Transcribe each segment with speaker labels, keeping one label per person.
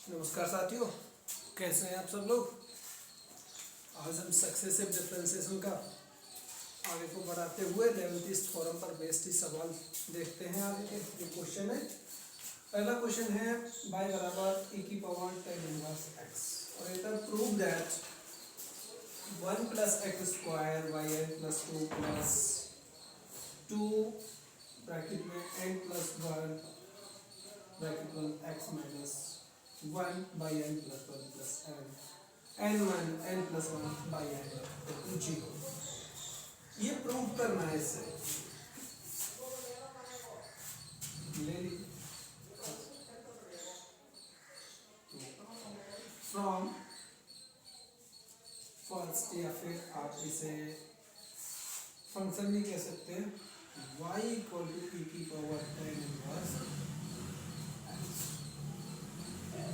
Speaker 1: नमस्कार साथियों, कैसे हैं आप सब लोग। आज हम सक्सेसिव डिफरेंशिएशन का आगे को बढ़ाते हुए 11th फॉरम पर बेस्ड सवाल देखते हैं। आगे के जो क्वेश्चन है, पहला क्वेश्चन है y बराबर e की पावर tan इनवर्स x और it prove that 1 plus x square y n plus 2 plus 2 bracket में n प्लस 1 ब्रैकेट में x minus 1 by n plus 1 plus n plus 1 by n equal 0। ये prove करना है इससे। ले लीजिए फ्रॉम फर्स्ट, या फिर आप इसे फंक्शन भी कह सकते हैं, y इक्वल टू e की पावर tan इनवर्स।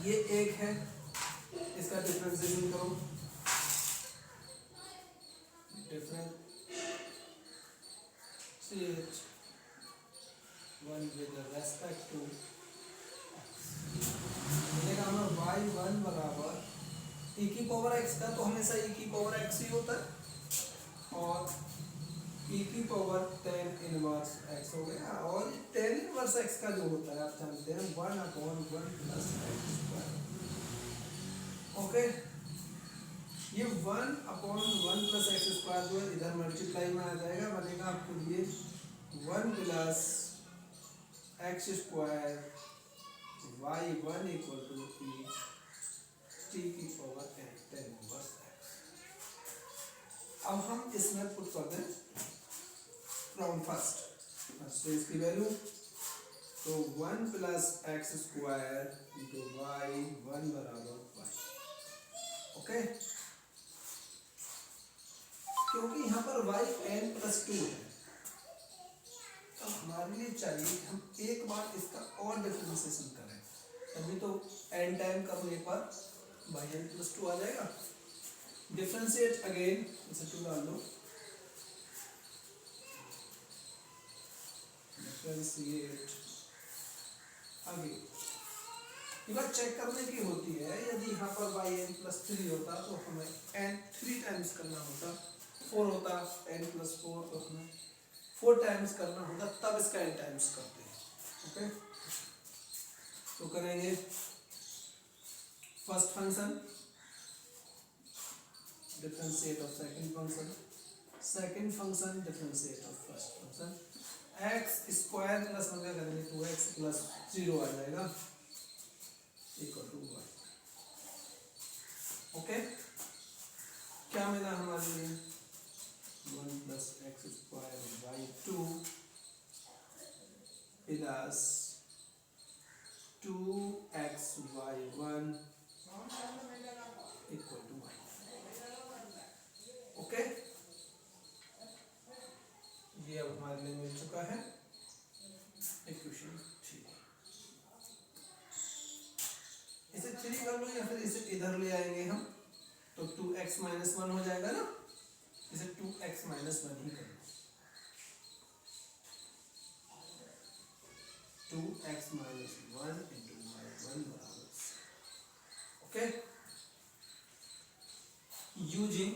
Speaker 1: ये एक है, इसका डिफरेंशिएशन करो। डिफरेंशिएट 1 विद रेस्पेक्ट टू मिलेगा हमें y1 बराबर e की पावर x का तो हमेशा e की पावर x ही होता है, और e की पावर tan इनवर्स x हो गया। और tan इनवर्स x का जो होता है आप जानते हैं 1/1 प्लस x स्क्वायर। ओके, ये 1/1 प्लस एक्स स्क्वायर जो है इधर मल्टीप्लाई में आ जाएगा, बनेगा आपके लिए 1 plus x square y1 equal to e t की पावर tan इनवर्स x। अब हम इसमें पुट कर दें फ्रॉम फर्स्ट, तो इसकी वैल्यू तो 1 plus x square into y1 बराबर y। ओके, क्योंकि यहाँ पर y n प्लस 2 है, तो हमारे लिए चाहिए कि हम एक बार इसका और डिफरेंशिएशन करें, तभी तो n टाइम करने पर y n प्लस 2 आ जाएगा। डिफरेंशिएट अगेन, इसे 2 डाल दो। डिफरेंशिएट अगेन, ये बात चेक करने की होती है। यदि यहाँ पर y n प्लस 3 होता तो हमें n 3 टाइम्स करना होता, 4 होता n प्लस 4 तो हमें 4 टाइम्स करना होता, तब इसका n टाइम्स करते हैं। ओके, तो करेंगे first function differentiate of second function, second function differentiate of first function. x square plus 1 का करेंगे 2x प्लस 0 आ जाएगा इक्वल टू 1। ओके, क्या मिला हमारे लिए 1 plus x square y2 plus 2x y1 equal to 1। Okay, ये अब हमारे लिए मिल चुका है इक्वेशन 3। इसे 3 कर लो या फिर इसे इधर ले आएंगे हम, तो 2x माइनस 1 हो जाएगा ना, इसे 2x माइनस 1 ही कर लो। 2x माइनस 1 इंटू y1 बराबर। Okay, using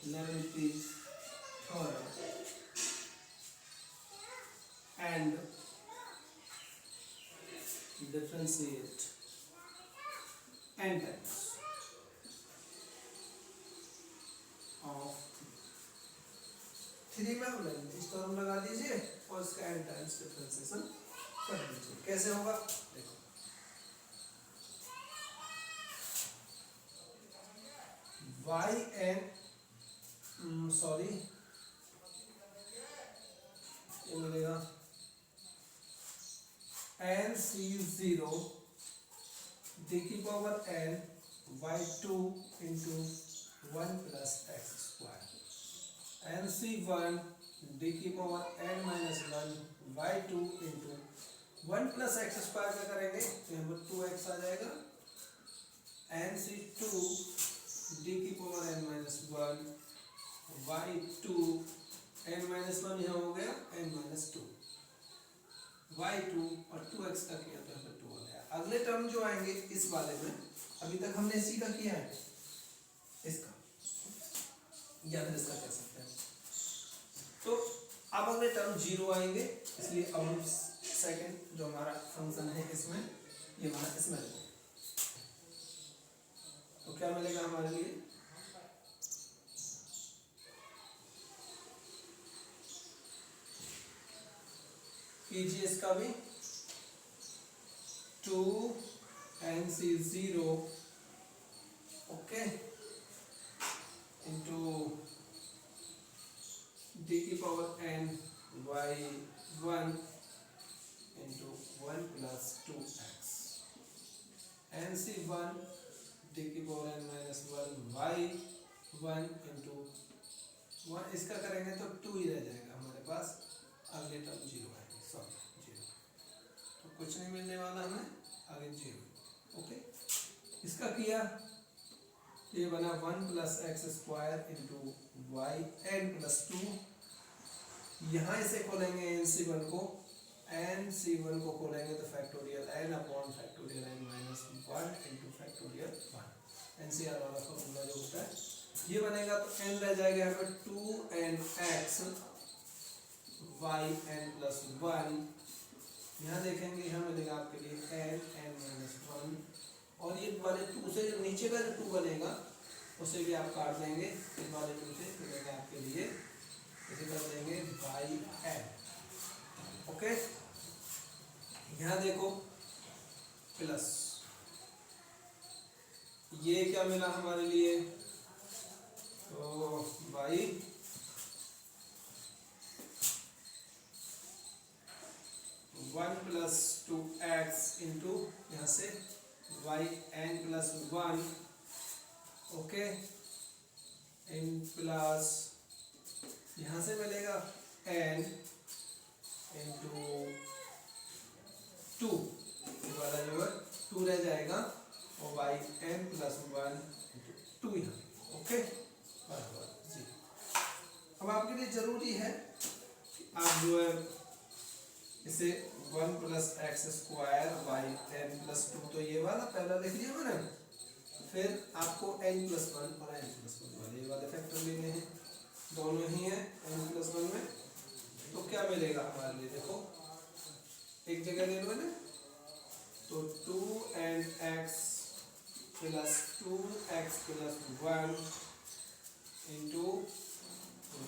Speaker 1: Leibniz theorem and differentiate n times of 3 में Leibniz theorem लगा दीजिए और इसका n टाइम्स डिफरेंशिएशन कर दीजिए। कैसे होगा देखो, सॉरी ये मिलेगा n/0 d की power n y2 into 1 plus x square, n/1 d की power n minus 1 y2 into 1 plus x square का करेंगे तो यहाँ पर 2x आ जाएगा, n/2 d की power n minus 1 y2 n minus 1 यहाँ हो गया n माइनस 2 y2 और 2x का किया तो यहाँ पे 2 आ गया। अगले टर्म जो आएंगे इस वाले में, अभी तक हमने इसी का किया है, इसका या फिर इसका कह सकते हैं। तो अब अगले टर्म 0 आएंगे, इसलिए अब हम सेकंड जो हमारा फंक्शन है इसमें, ये हमारा इसमें रहेगा। तो क्या मिलेगा हमारे लिए, कीजिए इसका भी 2 NC 0 ओके इंटू d की power n y1 into 1 plus 2x NC1 d की power n minus 1 y1 into 1, इसका करेंगे तो 2 ही रह जाएगा हमारे पास, अगले टर्म 0 आएगी, सॉरी 0, तो कुछ नहीं मिलने वाला हमें, आगे 0 ओके। इसका किया, ये बना 1 plus x square into y n plus 2, यहाँ इसे खोलेंगे NC1 को, NC1 को खोलेंगे तो factorial n upon factorial n minus 1 into factorial 1, NCR वाला फॉर्मूला जो होता है ये बनेगा, तो n रह जाएगा यहाँ पर 2nx y n प्लस 1, यहाँ देखेंगे यहाँ मिलेगा आपके लिए n माइनस 1, और ये वाले 2 से जो नीचे का जो 2 बनेगा उसे भी आप काट देंगे, इस वाले 2 से मिलेगा आपके लिए, इसे कर देंगे बाई n ओके। यहाँ देखो प्लस, ये क्या मिला हमारे लिए, तो बाई 1 प्लस 2x इंटू यहाँ से Y n plus 1 okay, in plus यहाँ से मिलेगा n इंटू 2, ये वाला जो है 2 रह जाएगा, और बाई n प्लस 1 इंटू 2 यहाँ ओके बराबर जी। अब आपके लिए जरूरी है कि आप जो है इसे 1 plus x square y n plus 2, तो ये वाला पहला लिख लिया मैंने, फिर आपको n प्लस 1 और n प्लस 1 वाले ये वाले फैक्टर लेने हैं, दोनों ही हैं n प्लस 1 में, तो क्या मिलेगा हमारे लिए, देखो एक जगह ले लो ना, तो 2nx plus 2x plus 1 into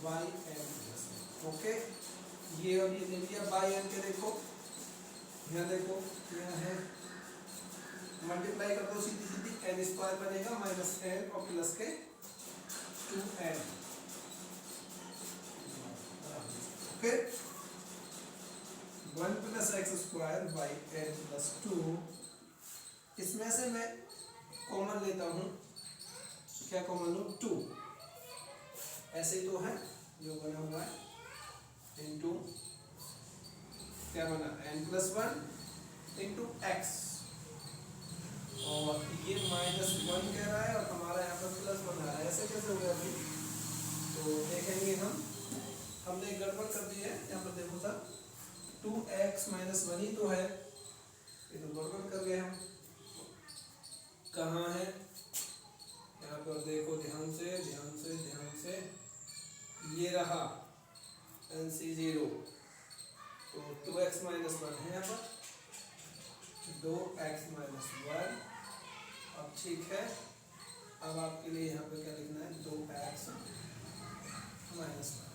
Speaker 1: y n plus 1 okay, ये और ये ले लिया बाई एन के, देखो यहाँ देखो यहाँ है, मल्टीप्लाई कर दो सीधी सीधी, एन स्क्वायर बनेगा माइनस एन और प्लस के 2n okay, 1 plus x square by n plus 2, इसमें से मैं कॉमन लेता हूँ, क्या कॉमन लूँ, 2, ऐसे ही तो है जो बना हुआ है, इंटू क्या बना n प्लस 1 इंटू एक्स, और ये माइनस 1 कह रहा है और हमारा यहाँ पर प्लस बना है, ऐसे कैसे हो गया अभी, तो देखेंगे हमने गड़बड़ कर दी है, यहाँ पर देखो सर 2x माइनस 1 ही तो है, ये तो गड़बड़ कर गए हम, कहाँ है, यहाँ पर देखो ध्यान से ध्यान से ध्यान से, ये रहा NC0, तो 2x माइनस 1 है यहाँ पर, 2x माइनस 1, अब ठीक है, अब आपके लिए यहाँ पे क्या लिखना है, 2x माइनस 1,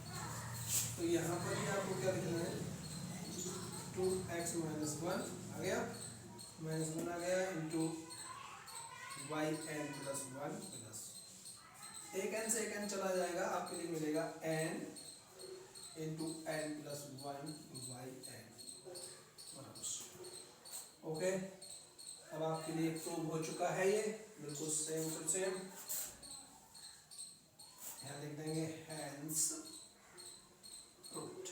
Speaker 1: तो यहाँ पर ही आपको क्या लिखना है, 2x माइनस 1 आ गया, माइनस 1 आ गया into y n plus 1 plus, एक n से एक n चला जाएगा, आपके लिए मिलेगा n into n plus 1 y n बराबर ओके। अब आपके लिए प्रूव हो चुका है, ये बिल्कुल सेम टू सेम, यहाँ लिख देंगे हैंस प्रूव्ड।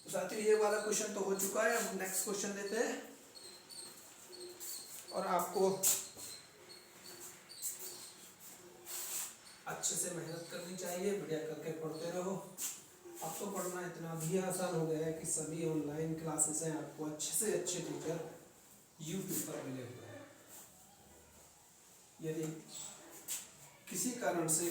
Speaker 1: तो साथियों ये वाला क्वेश्चन तो हो चुका है, अब नेक्स्ट क्वेश्चन लेते हैं, और आपको अच्छे से मेहनत करनी चाहिए, बढ़िया करके पढ़ते रहो। अब तो पढ़ना इतना भी आसान हो गया है कि सभी ऑनलाइन क्लासेस हैं, आपको अच्छे से अच्छे टीचर यूट्यूब पर मिले हुए हैं। यदि किसी कारण से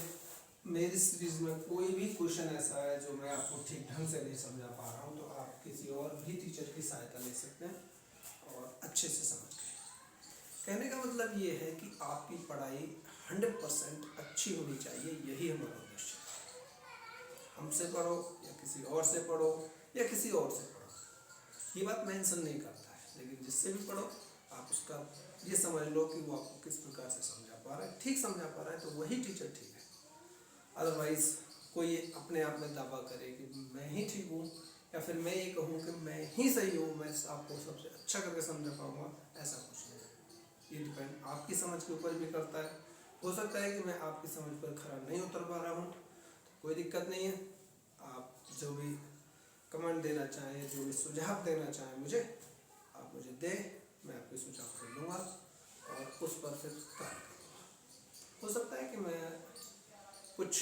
Speaker 1: मेरी सीरीज में कोई भी क्वेश्चन ऐसा है जो मैं आपको ठीक ढंग से नहीं समझा पा रहा हूँ, तो आप किसी और भी टीचर की सहायता ले सकते हैं और अच्छे से समझ गए। कहने का मतलब ये है कि आपकी पढ़ाई 100% अच्छी होनी चाहिए, यही हमारा उद्देश्य है। हमसे पढ़ो या किसी और से पढ़ो या किसी और से पढ़ो, ये बात मेंशन नहीं करता है, लेकिन जिससे भी पढ़ो आप उसका ये समझ लो कि वो आपको किस प्रकार से समझा पा रहा है। ठीक समझा पा रहा है तो वही टीचर ठीक है। अदरवाइज कोई अपने आप में दावा करे कि मैं ही ठीक हूँ या फिर मैं ये कहूँ कि मैं ही सही हूँ, मैं आपको सबसे अच्छा करके समझा पाऊँगा, ऐसा कुछ नहीं है। ये डिपेंड आपकी समझ के ऊपर भी करता है। हो सकता है कि मैं आपकी समझ पर खरा नहीं उतर पा रहा हूँ, तो कोई दिक्कत नहीं है। आप जो भी कमेंट देना चाहें, जो भी सुझाव देना चाहें मुझे, आप मुझे दें, मैं आपके सुझाव को लूँगा और उस पर फिर कार्य करूँगा। हो सकता है कि मैं कुछ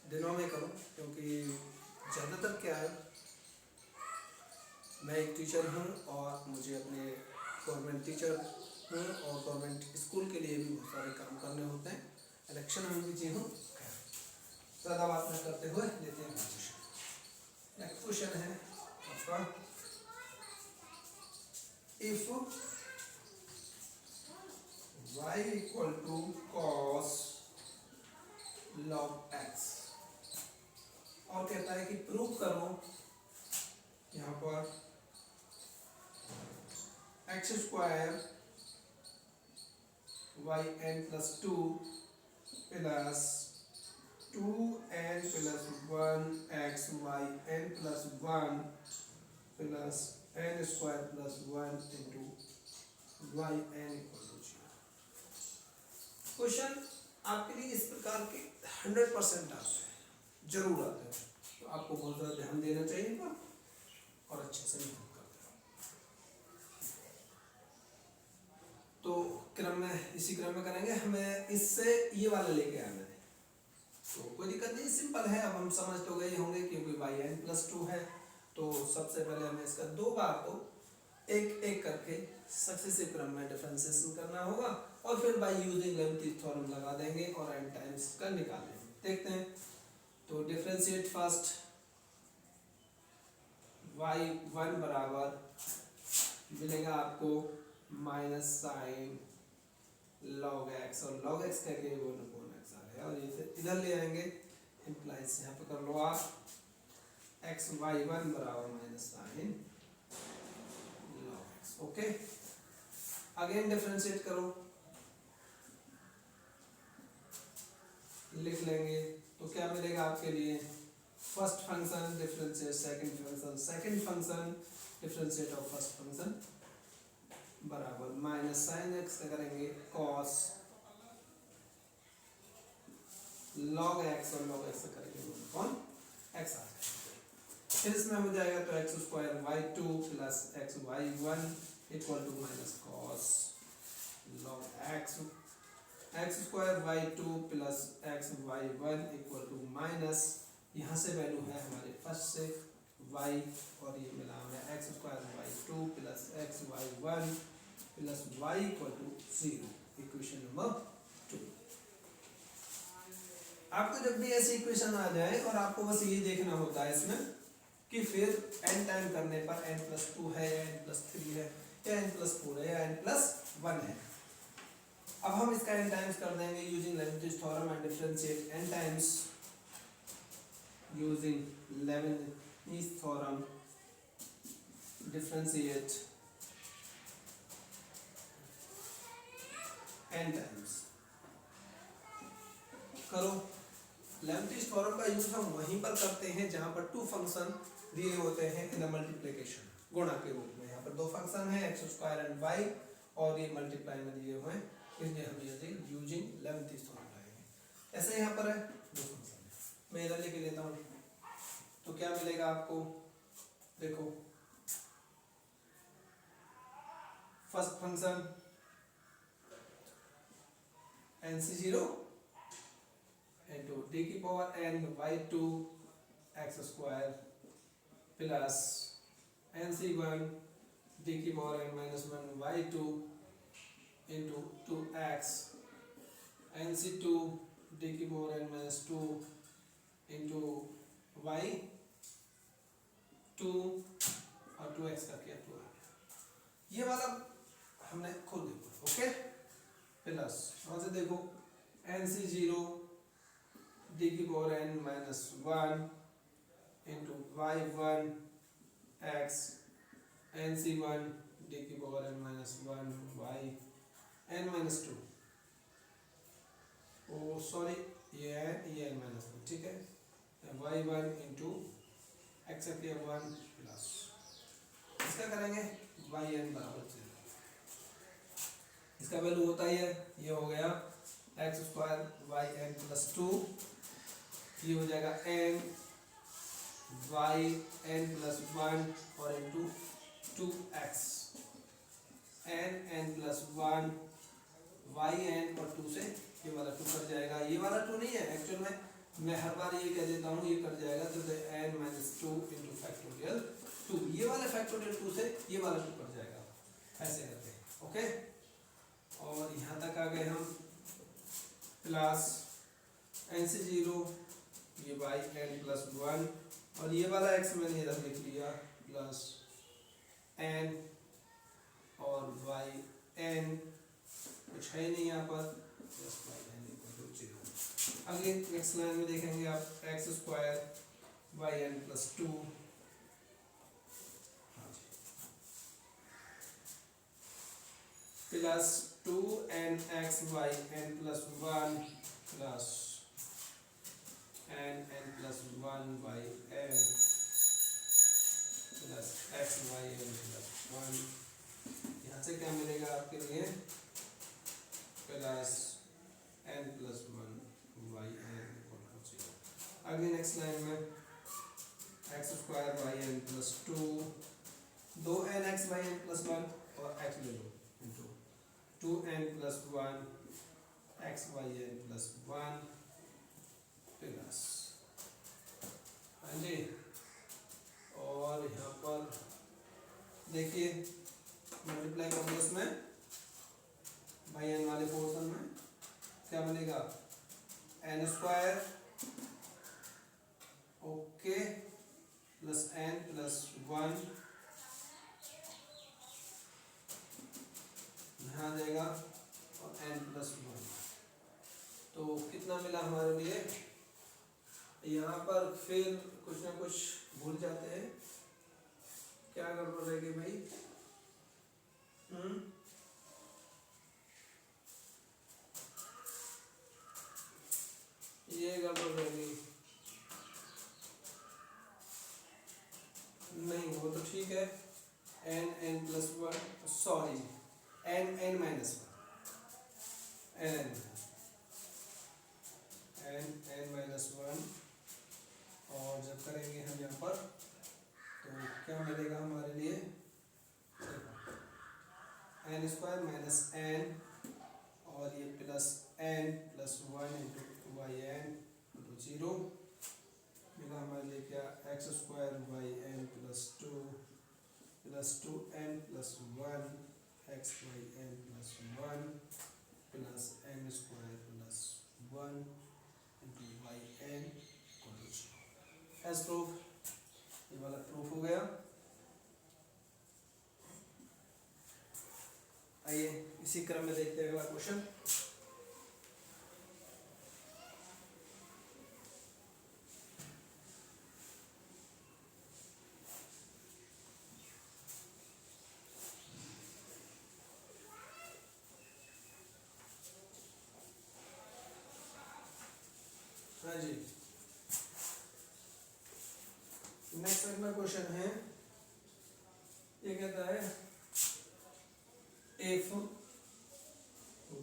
Speaker 1: दिनों में करूँ, क्योंकि ज़्यादातर क्या है, मैं एक टीचर हूँ और मुझे अपने गवर्नमेंट टीचर हूँ और गवर्नमेंट स्कूल के लिए भी बहुत सारे काम करने होते हैं। इलेक्शन में भी जी हूँ। ज़्यादा बात न करते हुए लेते हैं क्वेश्चन। नेक्स्ट क्वेश्चन है आपका, if y equal to cos log x, और कहता है कि प्रूव करो यहाँ पर x square y n plus two plus 2n plus 1 x y n plus 1 plus n square plus 1 into y n equal to 0। Question आपके लिए इस प्रकार के 100% आते हैं, जरूर आते हैं, तो आपको बहुत ज़्यादा ध्यान देना चाहिए पर और अच्छे से मेहनत करते रहो। तो क्रम में इसी क्रम में करेंगे। हमें इससे ये वाला लेके आना है, तो कोई दिक्कत नहीं, सिंपल है। अब हम समझ तो गए होंगे क्योंकि वाई एन प्लस 2 है, तो सबसे पहले हमें इसका दो बार तो एक एक करके सक्सेसिव क्रम में डिफरेंशिएशन करना होगा और फिर बाय यूजिंग लेबनिज़ थ्योरम लगा देंगे और n टाइम्स का निकाल लेंगे। देखते हैं, तो डिफरेंशिएट फर्स्ट, y1 बराबर मिलेगा आपको माइनस साइन log x, और log x का क्या 1/x आ गया, और ये फिर इधर ले आएंगे, इम्प्लाइज यहाँ पे कर लो आप x y1 बराबर minus sine log x। Okay, again differentiate करो, लिख लेंगे, तो क्या मिलेगा आपके लिए, first function differentiate second function, second function differentiate of first function बराबर माइनस साइन एक्स का करेंगे कॉस लॉग एक्स, और लॉग एक्स का करेंगे कौन एक्स आ जाएगा। फिर इसमें हो जाएगा तो x square y two plus x y one equal to minus cos log x, x square y two plus x y one equal to minus, यहाँ से वैल्यू है हमारे फर्स्ट से y, और ये मिला हमें x square y two plus x y one plus y equal to 0, equation number 2। आपको जब भी ऐसी इक्वेशन आ जाए और आपको बस ये देखना होता है इसमें कि फिर n टाइम करने पर n प्लस 2 है या n प्लस 3 है या n प्लस 4 है या n प्लस 1 है। अब हम इसका n टाइम्स कर देंगे using Leibniz theorem and differentiate n times using Leibniz theorem, differentiate n times करो। लेबनिज़ थ्योरम का यूज हम वहीं पर करते हैं जहां पर टू फंक्शन दिए होते हैं इन मल्टीप्लिकेशन, गुणा के रूप में। यहाँ पर दो फंक्शन है एक्स स्क्वायर एंड वाई, और ये मल्टीप्लाई में दिए हुए हैं, इसलिए हम यूजिंग लेबनिज़ थ्योरम लगाएंगे। ऐसे यहाँ पर है दो फंक्शन है, मैं इधर लेके लेता हूँ, तो क्या मिलेगा आपको, देखो first function nc0 into d की power n y two x square plus nc1 d की power n minus one y2 into 2x nc2 d की power n minus two into y 2 और 2x का क्या 2 आ गया। ये वाला हमने खुद देखा। ओके प्लस वहां से देखो nc0 d की power n minus one into y1 x nc1 d की power n minus one y n minus two, oh sorry ये n माइनस वन, ठीक है, y1 इंटू एक्स का किया वन प्लस इसका करेंगे yn बराबर 0, इसका वैल्यू होता ही है, ये हो गया x square y n plus two, ये हो जाएगा n y n plus one और into 2x n plus one y n और 2 से ये वाला 2 कट जाएगा, ये वाला 2 नहीं है एक्चुअल में, मैं हर बार ये कह देता हूँ ये कट जाएगा, तो n minus two into factorial 2, ये वाला फैक्टोरियल 2 से ये वाला 2 कट जाएगा, ऐसे करते हैं। ओके और यहाँ तक आ गए हम, प्लस nc0 ये वाई एन प्लस वन और ये वाला x मैंने इधर लिख लिया प्लस n और वाई एन कुछ है नहीं यहाँ पर, plus y n equal to 0। अगले नेक्स्ट लाइन में देखेंगे आप x square y n plus two, plus 2nx y n plus one plus n plus one y n plus x y n plus one, यहाँ से क्या मिलेगा आपके लिए plus n plus one y n equal to 0। अगले next line में x square y n plus two, दो n x y n plus one और एक्स ले लो into 2n plus one x y n plus one plus, हाँ जी, और यहाँ पर देखिए मल्टीप्लाई करोगे इसमें वाई एन वाले पोर्शन में क्या बनेगा n square okay plus n plus one, यहाँ जाएगा और n प्लस वन, तो कितना मिला हमारे लिए, यहाँ पर फिर कुछ ना कुछ भूल जाते हैं, क्या गड़बड़ रहेगी भाई, ये गड़बड़ रहेगी, नहीं वो तो ठीक है, n plus one, sorry n minus one, n minus one, और जब करेंगे हम यहाँ पर तो क्या मिलेगा हमारे लिए, n स्क्वायर माइनस n और ये plus n plus one into y n into 0 मिला हमारे लिए क्या x square y n plus two n plus one x y n plus one plus n square plus one into y n as proof, ये वाला proof हो गया। आइए इसी क्रम में देखते हैं अगला क्वेश्चन। हाँ जी, नेक्स्ट अगला क्वेश्चन है, ये कहता है if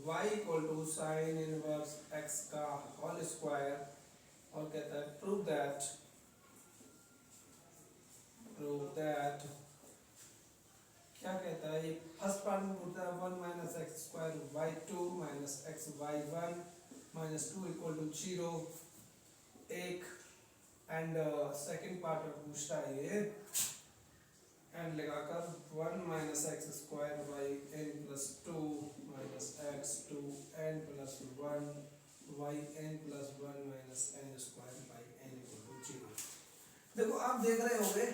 Speaker 1: y equal to sine inverse x का होल स्क्वायर, और कहता है प्रूव दैट क्या कहता है, ये फर्स्ट पार्ट में पूछता है 1 minus x square y two minus x y one minus two equal to 0, एक एंड सेकंड पार्ट में पूछता है ये एंड लगाकर 1 minus x square by n plus two minus x two n plus one by n plus one minus n square by n equal to zero. देखो आप देख रहे होंगे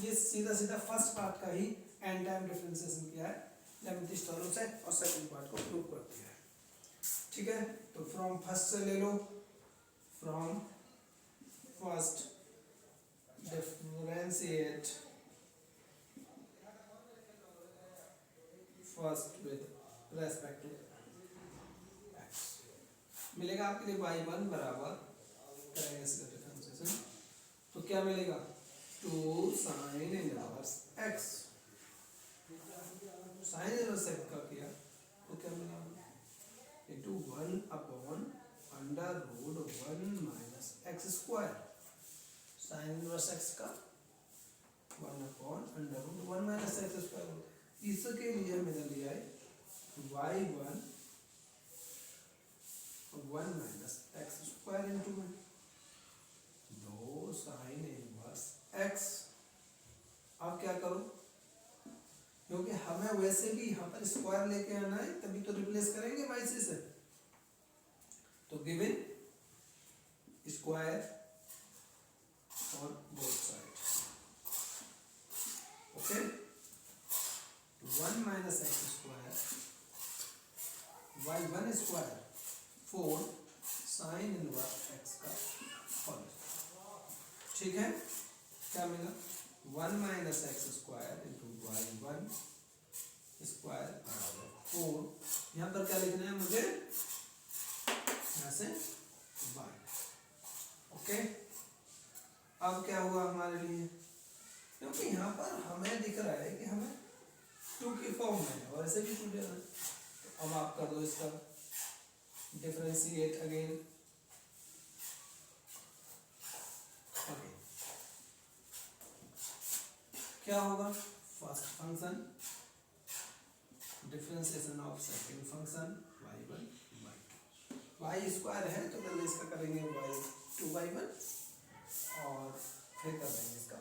Speaker 1: ये सीधा सीधा फर्स्ट पार्ट का ही एन टाइम डिफरेंशिएशन किया है लेमटिस थ्योरम से और सेकंड पार्ट को प्रूव कर दिया है। ठीक है, तो फ्रॉम फर्स्ट से ले लो, from first differentiate first with respect to x मिलेगा आपके लिए y1 बराबर करेंगे इसका डिफरेंशिएशन तो क्या मिलेगा 2 sin inverse x sin inverse x का किया तो क्या मिला into 1 upon under root 1 minus x square sin inverse x का 1 upon under root 1 minus x square होता है। इसके लिए मैंने लिया है y1 1 minus x square into में 2 sin इनवर्स x। अब क्या करो क्योंकि हमें वैसे भी यहाँ पर स्क्वायर लेके आना है तभी तो रिप्लेस करेंगे y से तो गिवन स्क्वायर और both side okay 1 minus x square y1 square 4 sign inverse x का होल। ठीक है, क्या मिला 1 minus x square into y1 square बराबर 4। यहाँ पर क्या लिखना है मुझे यहाँ से y। ओके, अब क्या हुआ हमारे लिए क्योंकि यहाँ पर हमें दिख रहा है कि हमें 2 की फॉर्म में है और ऐसे भी 2 देना है तो अब आप कर दो इसका डिफरेंशिएट अगेन। ओके, क्या होगा first function differentiation of second function y1 y2 y square है तो पहले इसका करेंगे y2 y1 और फिर कर देंगे इसका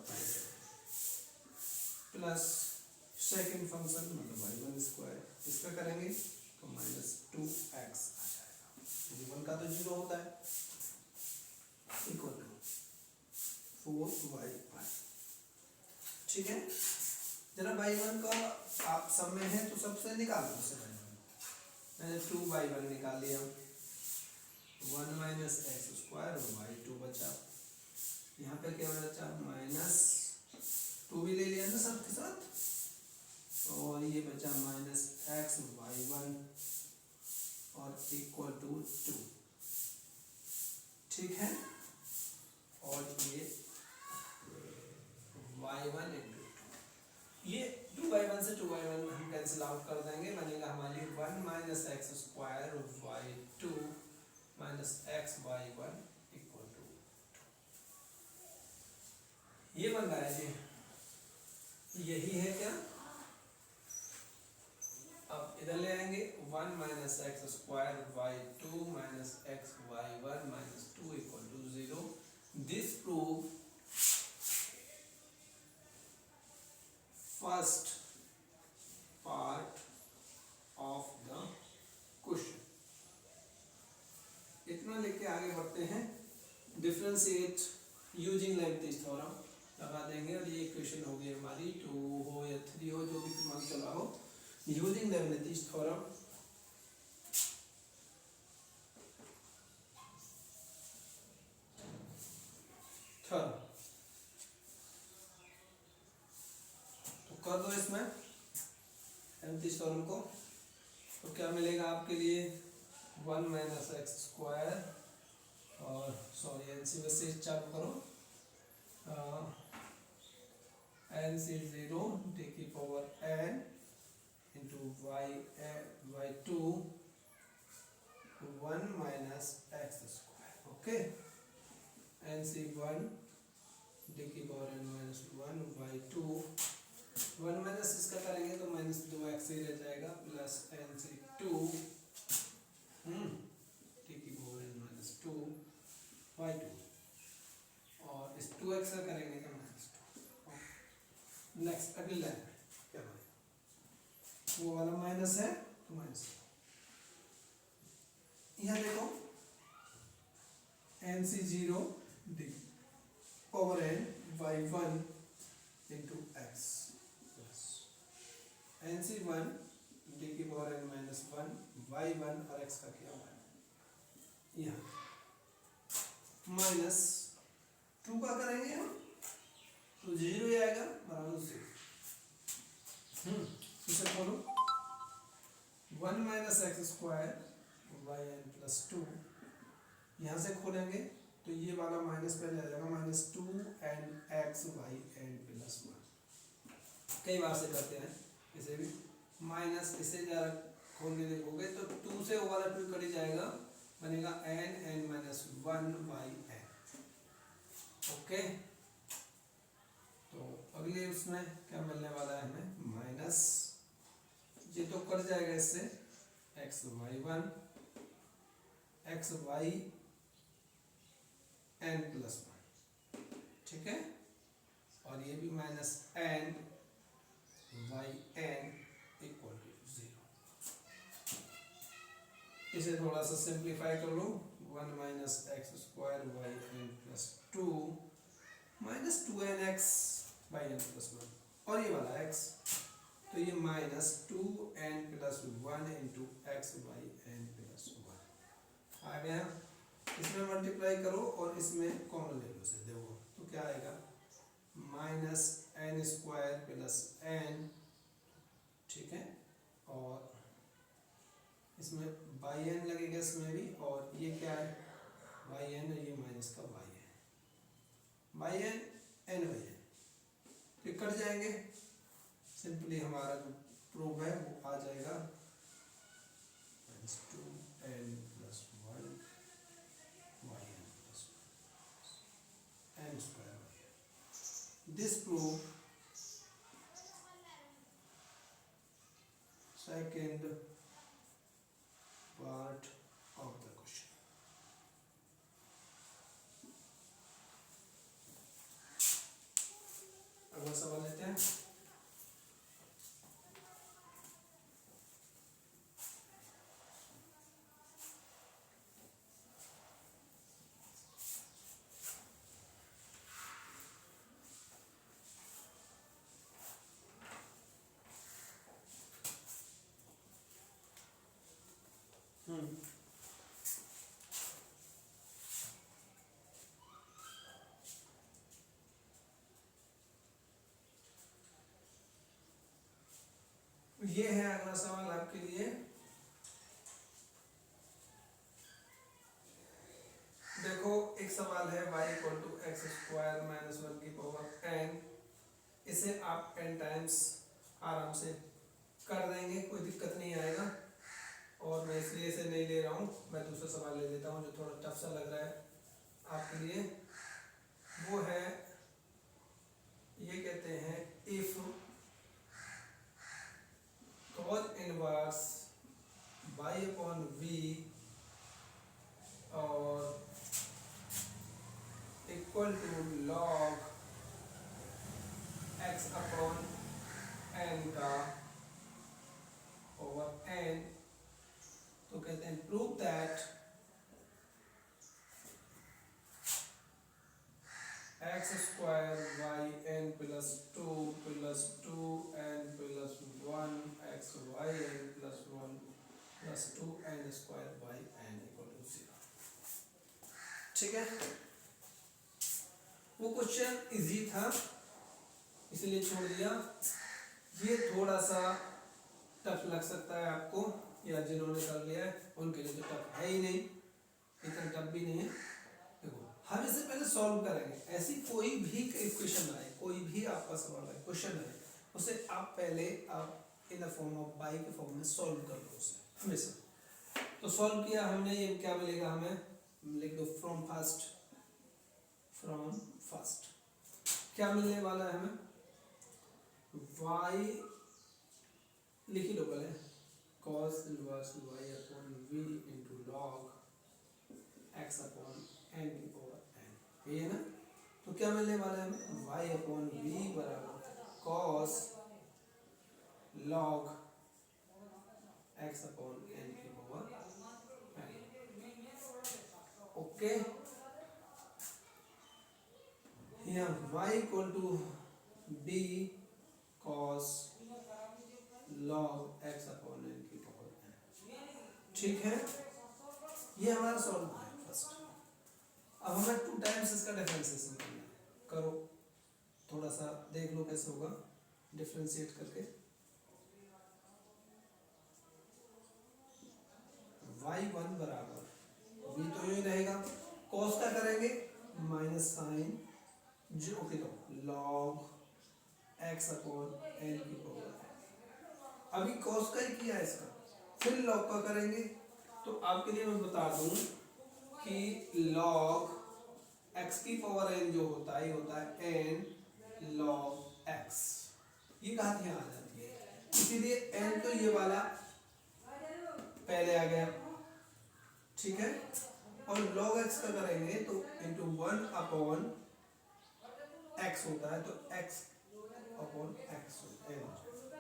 Speaker 1: प्लस सेकंड फंक्शन मतलब y1 स्क्वायर इसका करेंगे तो माइनस 2x आ जाएगा। y1 का तो 0 होता है इक्वल टू 4y1। ठीक है, जरा y1 का आप सब में है तो सबसे निकाल दो से y1 मैंने 2y1 निकाल लिया 1 माइनस एक्स स्क्वायर और y2 बचा। यहाँ पे क्या बचा माइनस 2 भी ले लिया ना साथ के साथ और ये बचा माइनस एक्स y1 और इक्वल टू 2। ठीक है, और ये y1 इंटू ये 2y1 से 2y1 हम कैंसिल आउट कर देंगे बनेगा हमारी 1 minus x square y2 minus x y1 equal to 2। ये बन रहा है जी, यही है क्या। अब इधर ले आएंगे 1 minus x square y2 minus x y1 minus 2 equal to 0। This prove first part of the question. इतना लेके आगे बढ़ते हैं। डिफरेंशिएट यूजिंग लेबनिज़ थ्योरम लगा देंगे और ये इक्वेशन हो गई हमारी 2 हो या 3 हो जो भी दिमाग चला हो यूजिंग लेबनिज़ थ्योरम। तो कर दो इसमें लेबनिज़ थ्योरम को तो क्या मिलेगा आपके लिए 1 माइनस एक्स स्क्वायर और सॉरी एनसी से चालू करो एन सी 0 डी की power n into y2 1 minus x square. Okay, n c 1 d की power n minus 1 y2 1 minus इसका करेंगे तो माइनस 2x ही रह जाएगा प्लस एन सी 2 डी की power n minus 2 y2 2x का करेंगे क्या -2। नेक्स्ट अगली लाइन में क्या बनेगा, वो वाला माइनस है तो माइनस। यहाँ देखो NC0 d power n y1 into x plus NC1 d की पावर n माइनस 1 y1 और x का क्या हुआ है यहाँ -2 का करेंगे हम तो 0 ही आएगा बराबर 0। इसे खोलो 1 minus x square y n plus 2, यहाँ से खोलेंगे तो ये वाला माइनस पहले आ जाएगा -2 n x y n plus 1। कई बार से करते हैं इसे भी, माइनस इसे ज़रा खोलने देखोगे तो 2 से वो वाला 2 कट ही जाएगा, बनेगा n minus 1 y n. Okay, तो अगले उसमें क्या मिलने वाला है हमें, माइनस ये तो कट जाएगा इससे x y 1 x y n plus 1, ठीक है, और ये भी minus n y n equal to 0। इसे थोड़ा सा सिंप्लीफाई कर लो, 1 minus x square y n plus 2 minus 2n x y n plus 1, और ये वाला x तो ये minus 2n plus 1 into x y n plus 1 आ गया। इसमें मल्टीप्लाई करो और इसमें कॉमन ले लो से, देखो तो क्या आएगा minus n square plus n, ठीक है, और इसमें बाई एन लगेगा इसमें भी, और ये क्या है बाई एन, ये माइनस का by n, by n n by n तो कट जाएंगे, सिंपली हमारा जो प्रूफ है वो आ जाएगा -2n plus 1 y n plus n square y n. This proof second part of the question. अगला सवाल लेते हैं। ये है अगला सवाल आपके लिए। देखो एक सवाल है y equal to x square minus 1 की पावर n, इसे आप n टाइम्स आराम से कर देंगे, कोई दिक्कत नहीं आएगा, और मैं इसलिए इसे नहीं ले रहा हूँ, मैं दूसरा सवाल ले लेता हूँ जो थोड़ा टफ सा लग रहा है आपके लिए। वो है, ये कहते हैं if cos inverse y upon v और equal to log x upon n का ओवर n, तो कहते हैं prove that x square y n plus 2 plus 2n plus 1 x y n plus 1 plus 2n square y n equal to 0। ठीक है, वो question easy था इसलिए छोड़ दिया। ये थोड़ा सा टफ लग सकता है आपको, या जिन्होंने कर लिया है उनके लिए तो टफ है ही नहीं, इतना टफ भी नहीं है। देखो हम इसे पहले सॉल्व करेंगे, ऐसी कोई भी इक्वेशन आए, कोई भी आपका सवाल है, क्वेश्चन है, उसे आप पहले आप in the form of by के फॉर्म में सॉल्व कर लो उसे हमेशा। तो सॉल्व किया हमने, ये क्या मिलेगा हमें, लिख दो फ्रॉम फर्स्ट क्या मिलने वाला है हमें, y लिख लो पहले, cos inverse y upon v into log x upon n की पावर n, ये है ना। तो क्या मिलने वाला है हमें, y अपॉन वी बराबर cos log x upon n की पावर n। ओके, यहाँ y equal to b cos log x upon n की पावर n। ठीक है, ये हमारा सॉल्व है फर्स्ट। अब हमें 2 टाइम्स इसका डिफरेंशिएशन करना है। करो, थोड़ा सा देख लो कैसे होगा डिफरेंशिएट करके। y1 बराबर v तो यही रहेगा, cos का करेंगे माइनस साइन जो कि तो log x अपॉन n की पावर। अभी cos का ही किया है इसका, फिर log का करेंगे। तो आपके लिए मैं बता दूं कि log x की पावर n जो होता है, ये होता है n log x। ये कहाँ ध्यान आ जाती है, इसीलिए n तो ये वाला पहले आ गया, ठीक है। और log x का करेंगे तो इंटू 1 अपॉन x होता है, तो x अपॉन x होता है,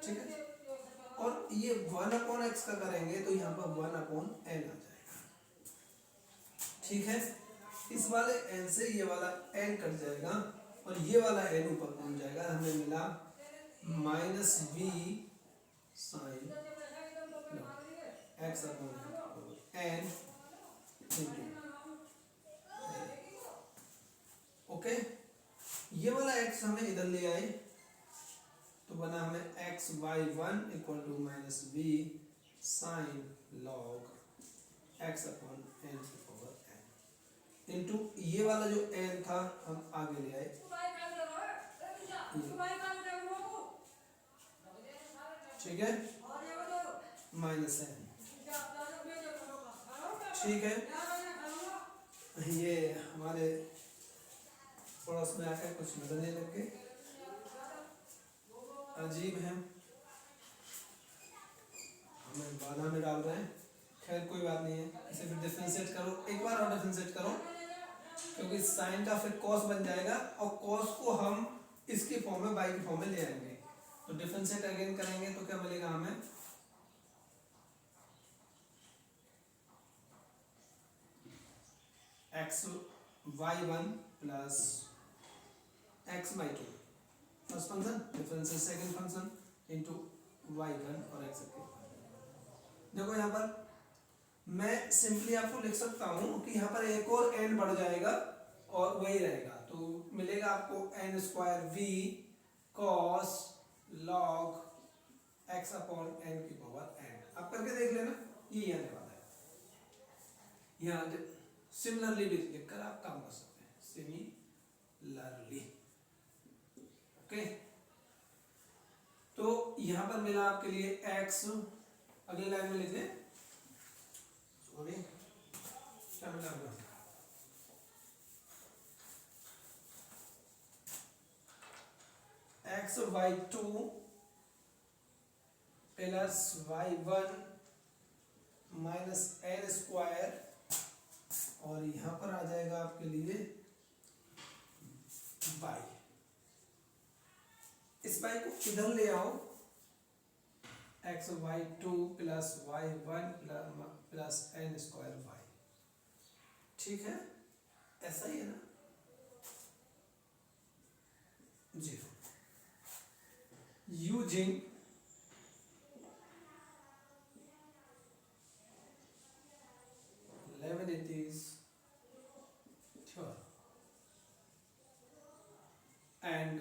Speaker 1: ठीक है। और ये 1 अपॉन x का करेंगे तो यहाँ पर 1 अपॉन n आ जाएगा, ठीक है। इस वाले n से ये वाला n कट जाएगा और ये वाला n ऊपर पहुंच जाएगा, हमें मिला minus v sine x upon n into. Okay, ये वाला x हमें इधर ले आए तो बना हमें x y1 equal to minus v sine log x upon n की पावर n इंटू ये वाला जो n था हम आगे ले आए, ठीक है, माइनस n, ठीक है। ये हमारे पड़ोस में आकर कुछ बदलने लग गए, अजीब है, हमें बाधा में डाल रहे हैं। खैर कोई बात नहीं है, इसे फिर डिफरेंशिएट करो, एक बार और डिफरेंशिएट करो, क्योंकि साइन का फिर कॉस बन जाएगा और कॉस को हम इसके फॉर्म में बाई के फॉर्म में ले आएंगे। तो डिफरेंशिएट अगेन करेंगे तो क्या मिलेगा हमें, x y1 plus x y2 first function differential second function into y1 और x के। देखो यहाँ पर मैं सिंपली आपको लिख सकता हूँ कि यहाँ पर एक और n बढ़ जाएगा और वही रहेगा, तो मिलेगा आपको n square v cos log x upon n की पावर n। आप करके देख लेना, ये आने वाला है। यहाँ सिमिलरली भी लिखकर आप काम कर सकते हैं, सिमिलरली। ओके, तो यहां पर मिला आपके लिए x, अगली लाइन में लिखे, सॉरी क्या मिला होगा, x y2 plus y1 minus n square, और यहां पर आ जाएगा आपके लिए y। इस y को इधर ले आओ, x y2 plus y1 plus n square y, ठीक है, ऐसा ही है ना जी। Using Leibniz's theorem and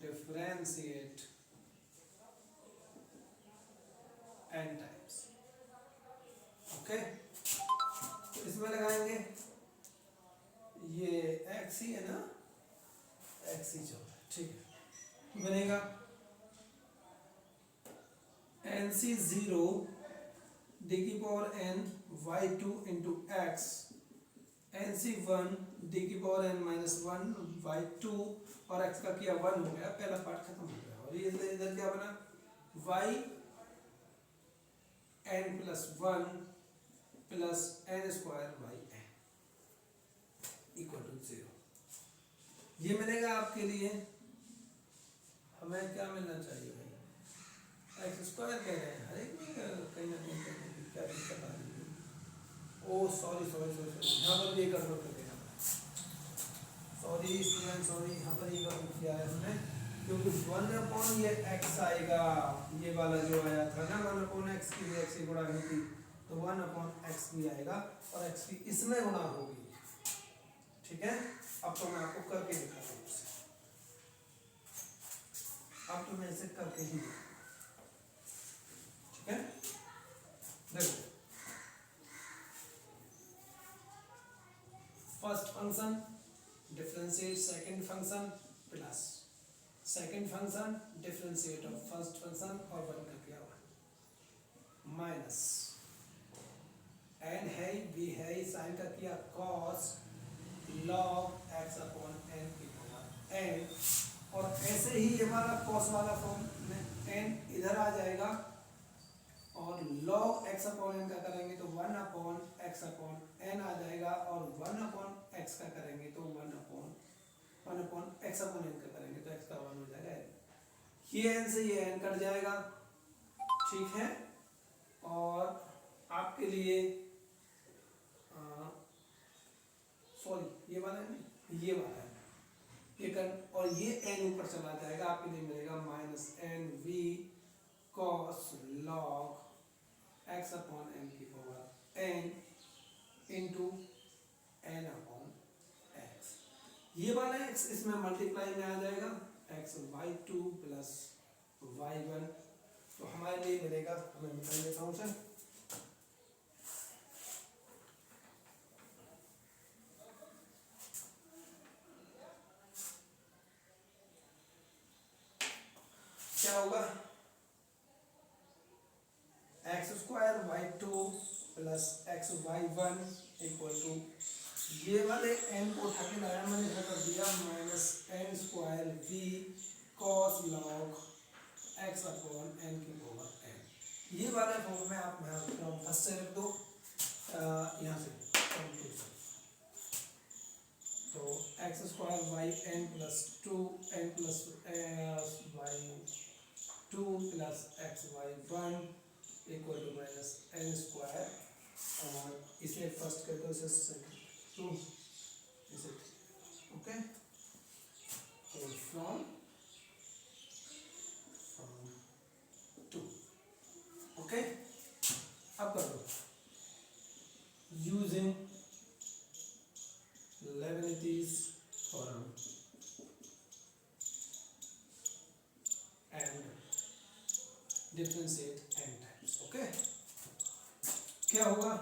Speaker 1: differentiate n times। Okay, तो इसमें लगाएंगे, ये x ही है ना, x ही चल रहा है, ठीक है। बनेगा nc0 डी की power n y2 into x, nc1 D की पावर n माइनस 1 y2, और x का किया 1 हो गया, पहला पार्ट खत्म हो गया। और ये इधर क्या बना, y n plus 1 plus n square y n। Equal to 0। ये मिलेगा आपके लिए। हमें क्या मिलना चाहिए भाई, एक्स स्क्वायर कह रहे हैं, हर एक में कहीं ना कहीं क्या दिक्कत आ रही है। ओ सॉरी सॉरी सॉरी सॉरी, यहाँ पर ये गड़बड़ कर दिया, सॉरी स्टूडेंट सॉरी, यहाँ पर ये गड़बड़ किया है हमने, क्योंकि 1 ये x आएगा, ये वाला जो आया था ना 1/x की x से गुणा हुई थी, तो 1/x भी आएगा और x की इसमें गुणा होगी। ठीक है, अब तो मैं आपको करके दिखाता हूँ, अब तो मैं इसे करके ही दिखाऊंगा। ठीक है, देखो first function differentiate second function plus second function differentiate of first function और 1 का क्या हुआ माइनस एन है बी है साइन का किया cos log x upon n की पावर n, और ऐसे ही ये हमारा cos वाला फॉर्म में n इधर आ जाएगा और log x अपॉन n का करेंगे तो 1/x अपॉन n आ जाएगा, और 1/x का करेंगे तो 1/x अपॉन n का करेंगे तो x का 1 हो जाएगा n। ये n से ये n कट जाएगा। ठीक है, और आपके लिए सॉरी ये वाला है नहीं, ये वाला है, ये कर, और ये n ऊपर चला जाएगा, आपके लिए मिलेगा minus n v cos log x upon n की power n into n upon x। ये वाला x इसमें मल्टीप्लाई में आ जाएगा, x y2 प्लस y1, तो हमारे लिए मिलेगा, हमें मिला लेता हूँ सर, क्या होगा x square y2 plus x y1 equal to, ये वाले n को उठा के लाया मैंने, इधर कर दिया minus n square v cos log x upon n की पावर n। ये वाले फॉर्म में आप फ्रॉम फर्स्ट से रख दो, यहाँ से फ्रॉम टू से, तो x square y n plus 2n plus y2 plus x y1 equal to minus n square, और इसे फर्स्ट कर दो, इसे 2 इसे, ओके, तो फ्रॉम 2, ओके। अब कर दो using Leibniz theorem and differentiate n times, okay. क्या होगा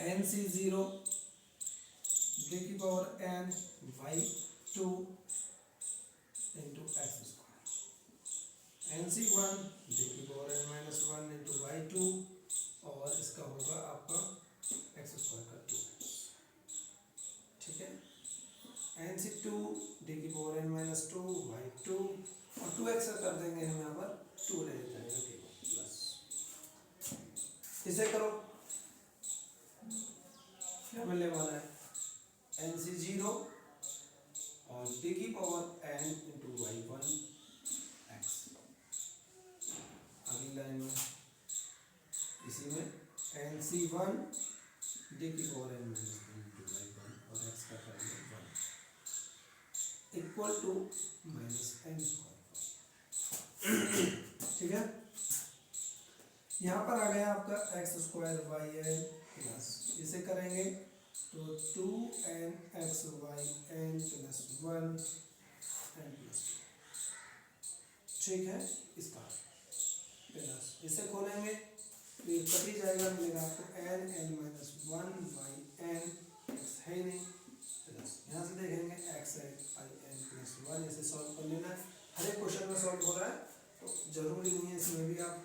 Speaker 1: n c 0 d की power n y2 into x square, n c 1 d की power n minus 1 into y2, और इसका होगा आपका एक्स स्क्वायर का 2। ठीक है, एन सी 2 डी की पावर n माइनस 2 y2, और 2x कर देंगे हम यहाँ पर, 2 रह जाएगा केवल प्लस, इसे करो क्या मिलने वाला है एन सी 0 और डी की पावर n इंटू y1 x। अगली लाइन में इसी में एन सी 1 डी की power n minus 1 into y1 और x का करेंगे 1 equal to minus n square. ठीक है, यहाँ पर आ गया आपका x square y n plus, इसे करेंगे तो 2n(x, yn) प्लस 1n+2। ठीक है, इसका प्लस इसे खोलेंगे तो ये कट ही जाएगा, मिलेगा आपको n(n-1)(yn) x है ही नहीं, प्लस यहाँ से देखेंगे x(in)+1, इसे सॉल्व कर लेना है। हर एक क्वेश्चन में सॉल्व हो रहा है तो जरूरी नहीं है इसमें भी आप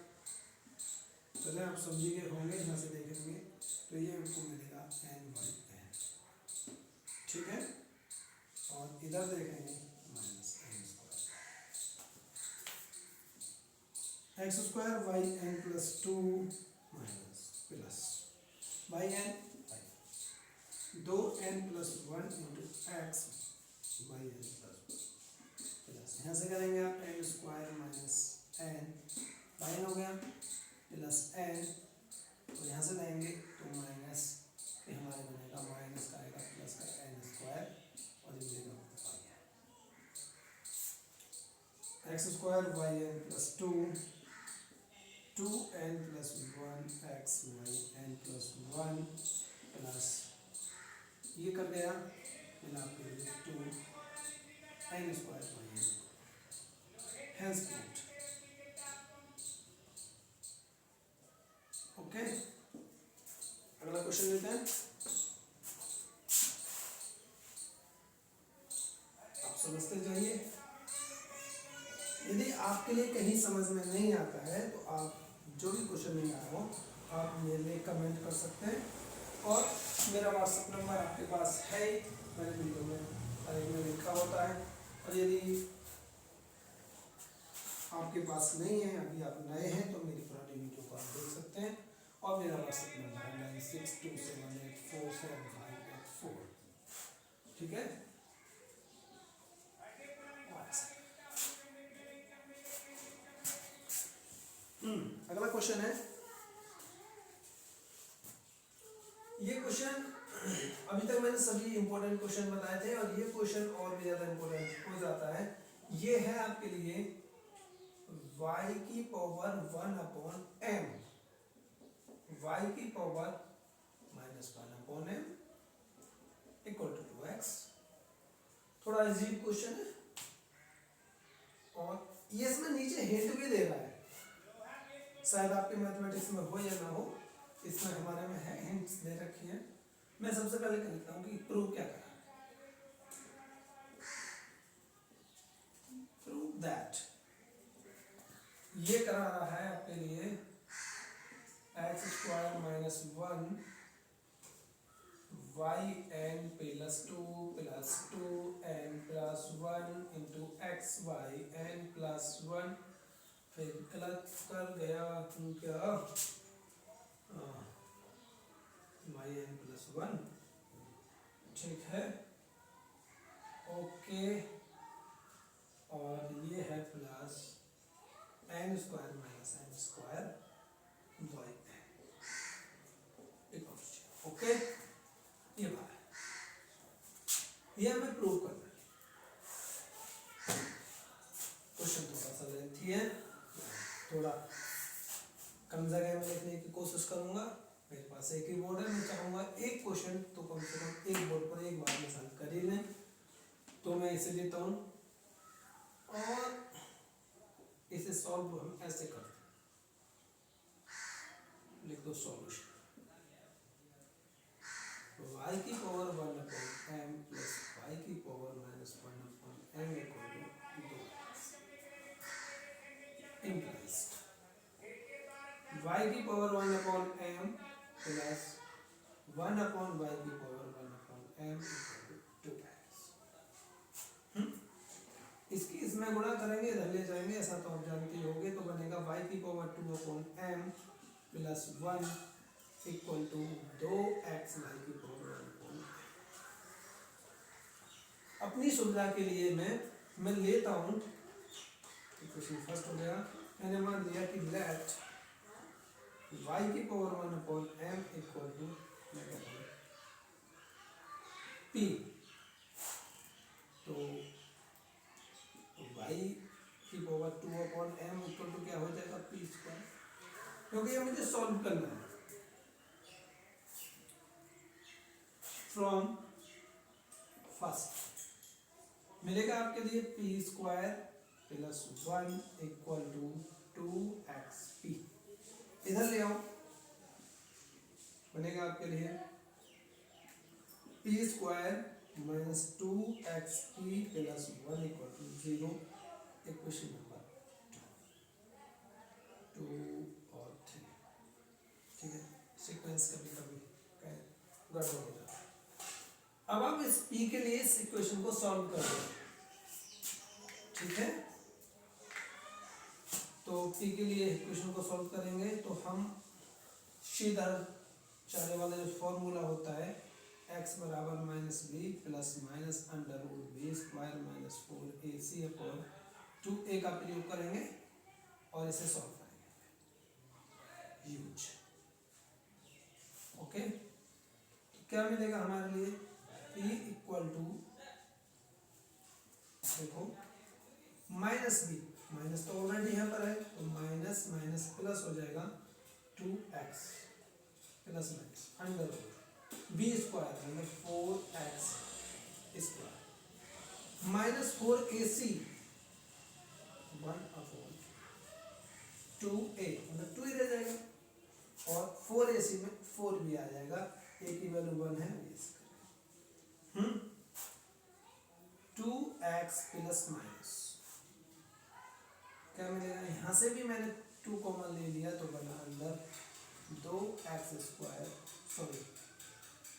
Speaker 1: पहले आप समझ गए होंगे, यहाँ से देखेंगे तो ये आपको मिलेगा n/n। ठीक है, और इधर देखेंगे minus n square, x square y n plus 2 minus plus y n दो n plus one into x y n plus plus यहाँ से करेंगे आप n square minus n by हो गया प्लस एन और यहाँ से लाएंगे तो माइनस ये हमारे बनेगा माइनस का आएगा प्लस का एन स्क्वायर और ये मिलेगा x square y n plus two two n plus one x y n plus one plus ये कर गया फिर आपके लिए two n square y n hence proved. Okay, अगला क्वेश्चन लेते हैं। आप समझते जाइए। यदि आपके लिए कहीं समझ में नहीं आता है तो आप जो भी क्वेश्चन नहीं आया हो आप मेरे लिए कमेंट कर सकते हैं और मेरा व्हाट्सएप नंबर आपके पास है, मैंने वीडियो में लिखा होता है। और यदि आपके पास नहीं है, अभी आप नए हैं, तो मेरी पुरानी वीडियो को आप देख सकते हैं। और मेरा व्हाट्सएप नंबर है 9627847584। ठीक है, अगला क्वेश्चन है। ये क्वेश्चन अभी तक मैंने सभी इंपॉर्टेंट क्वेश्चन बताए थे और ये क्वेश्चन और भी ज्यादा इंपॉर्टेंट हो जाता है। ये है आपके लिए y की पावर 1 अपॉन m, y की power -1 upon m equal to 2x। थोड़ा अजीब क्वेश्चन है और ये इसमें नीचे हिंट भी दे रहा है, शायद आपके मैथमेटिक्स में हो या ना हो, इसमें हमारे में है, हिंट्स दे रखी है। मैं सबसे पहले कहता हूँ कि प्रूव क्या करा है। प्रूव दैट ये करा रहा है आपके लिए x square minus one y n plus two n plus one into x y n plus one. फिर गलत कर गया क्या, वाई एन प्लस वन, ठीक है, ओके। और ये है plus n square minus n square y n, okay. ये बात है, ये हमें प्रूव करना है। क्वेश्चन थोड़ा सा लेंथी है, थोड़ा कम जगह में लिखने की कोशिश करूंगा। मेरे पास एक ही बोर्ड है, मैं चाहूंगा एक क्वेश्चन तो कम से कम एक बोर्ड पर एक बार में सॉल्व कर ही लें, तो मैं इसे लेता हूं और इसे सॉल्व हम ऐसे करते हैं। लिख दो सॉल्यूशन y की power 1 upon m plus y की power -1 upon m equal to 2 implies y की power 1 upon m plus 1 upon y की power 1 upon m equal to 2। इसकी इसमें गुणा करेंगे, इधर ले जाएंगे, ऐसा तो आप जानते ही होंगे। तो बनेगा y की power 2 upon m plus 1 equal to 2x y की पावर 1 अपॉन m। अपनी सुविधा के लिए मैं लेता हूं, क्वेश्चन फर्स्ट हो गया। मैंने मान लिया कि लेट y की power 1 upon m equal to p। तो y की power 2 upon m equal to क्या हो जाएगा, p स्क्वायर, क्योंकि ये मुझे सॉल्व करना है। फ्रॉम फर्स्ट मिलेगा आपके लिए p square plus 1 equal to 2xp। इधर ले आओ, बनेगा आपके लिए p square minus 2xp plus 1 equal to 0। Equation number 2 और 3, ठीक है। सीक्वेंस कभी कभी गड़बड़ हो जाता है। अब आप इस p के लिए इस इक्वेशन को सॉल्व कर दो, ठीक है। तो p के लिए इक्वेशन को सॉल्व करेंगे तो हम सीधा चारे वाला जो फॉर्मूला होता है एक्स बराबर minus b plus minus under root b square minus 4ac upon 2a का प्रयोग करेंगे और इसे सॉल्व करेंगे यूज। ओके, तो क्या मिलेगा हमारे लिए p इक्वल टू, देखो माइनस बी, माइनस तो ऑलरेडी यहाँ पर है तो माइनस माइनस प्लस हो जाएगा 2x plus minus under root b square मतलब 4x square minus 4ac 1/2a मतलब 2 ही रह जाएगा और 4ac में 4 भी आ जाएगा, a की वैल्यू 1 है 2x प्लस माइनस क्या मिलेगा, यहाँ से भी मैंने 2 कॉमन ले लिया तो बना अंदर 2x स्क्वायर, सॉरी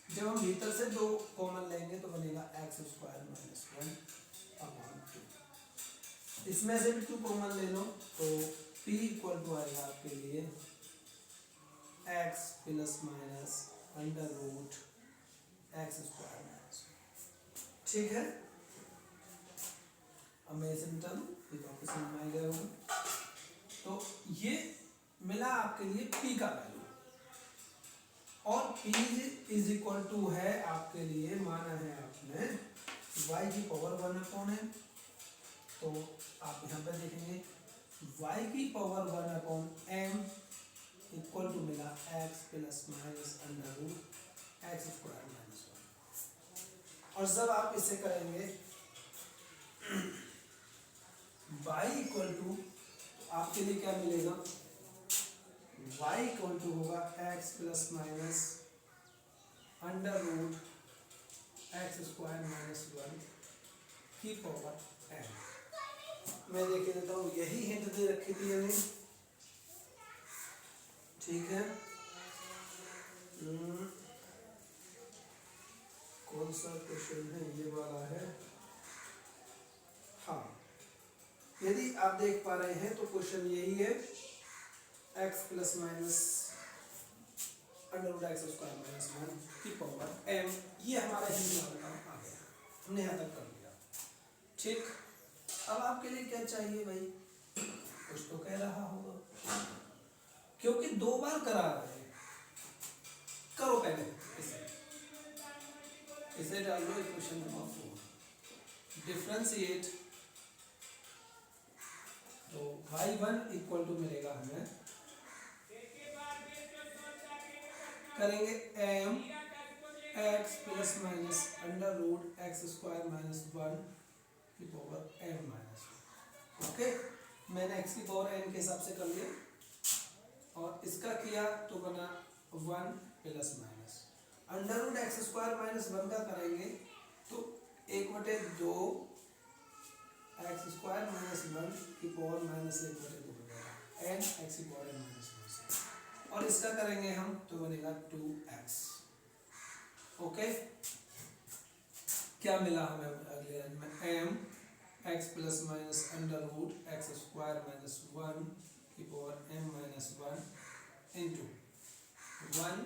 Speaker 1: जब हम भीतर से 2 कॉमन लेंगे तो बनेगा x स्क्वायर माइनस 1/2। इसमें से भी 2 कॉमन ले लो तो p इक्वल टू आएगा आपके लिए x plus minus under root x square minus, ठीक है। अब मैं इसे मिटा दूँ ये तो आपको समझ में आ गया होगा। तो ये मिला आपके लिए p का वैल्यू और p इज इक्वल टू है आपके लिए, माना है आपने y की पावर 1/n, तो आप यहाँ पे देखेंगे y की पावर 1/m इक्वल टू मिला x plus minus under root x square minus 1। और जब आप इसे करेंगे y इक्वल टू, तो आपके लिए क्या मिलेगा, y इक्वल टू होगा x plus minus under root x square minus 1 की पावर m। मैं देख देता हूँ, यही हिंट दे रखी थी यानी, ठीक है। कौन सा क्वेश्चन है, ये वाला है, हाँ यदि आप देख पा रहे हैं तो क्वेश्चन यही है x plus minus under root x square minus 1 की पावर m, ये हमारा हिंदी वाला काम आ गया, हमने यहाँ तक कर लिया, ठीक। अब आपके लिए क्या चाहिए भाई, कुछ तो कह रहा होगा क्योंकि 2 बार करा रहे हैं, करो पहले इसे डाल लो इक्वेशन नंबर 4, डिफरेंशिएट, तो y1 इक्वल टू मिलेगा हमें, करेंगे m x plus minus under root x square minus 1 की पावर m माइनस 1। ओके, मैंने x की पावर n के हिसाब से कर लिया और इसका किया तो बना 1 plus minus under root x square minus 1 का करेंगे तो 1/2 एक्स स्क्वायर माइनस 1 की पावर माइनस 1/2 बनेगा n x की पावर n माइनस 1 से, और इसका करेंगे हम तो बनेगा 2x। ओके, क्या मिला हमें अगले लाइन में, m x plus minus under root x square minus 1 की power m minus 1 into 1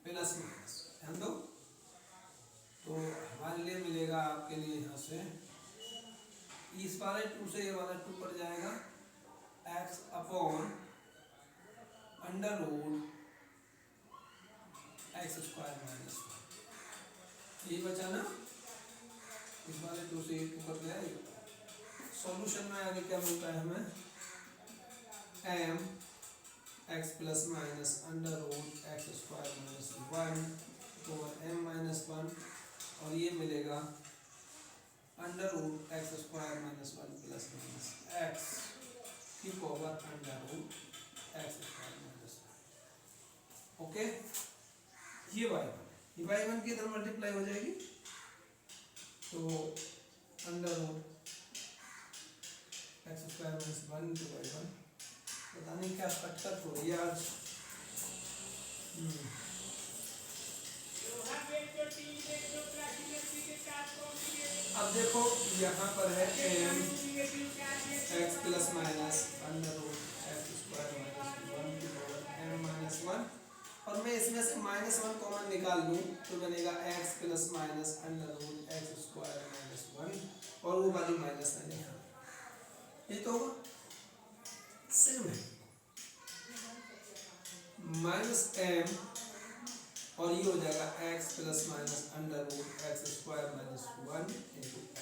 Speaker 1: plus minus, ध्यान दो, तो हमारे लिए मिलेगा आपके लिए यहाँ से इस वाले 2 से ये वाला 2 कट जाएगा, x upon under root x square minus 1, ये बचा ना, इस वाले 2 से ये 2 कट गया। सॉल्यूशन में आगे क्या मिलता है हमें, m x plus minus under root x square minus 1 over m minus 1, और ये मिलेगा under root x square minus 1 plus minus x की power under root x square minus 1। Okay, ये y1 की इधर मल्टीप्लाई हो जाएगी तो under root x square minus 1 into y1, पता नहीं क्या कटकट हो रही है आज। अब देखो यहाँ पर है m x plus minus under root x square minus 1 की पावर m माइनस 1, और मैं इसमें से -1 कॉमन निकाल लूँ तो बनेगा x plus minus under root x square minus 1 और वो वाली माइनस नहीं यहाँ, ये तो होगा सेम है -m और ये हो जाएगा x plus minus under root x square minus 1 into m।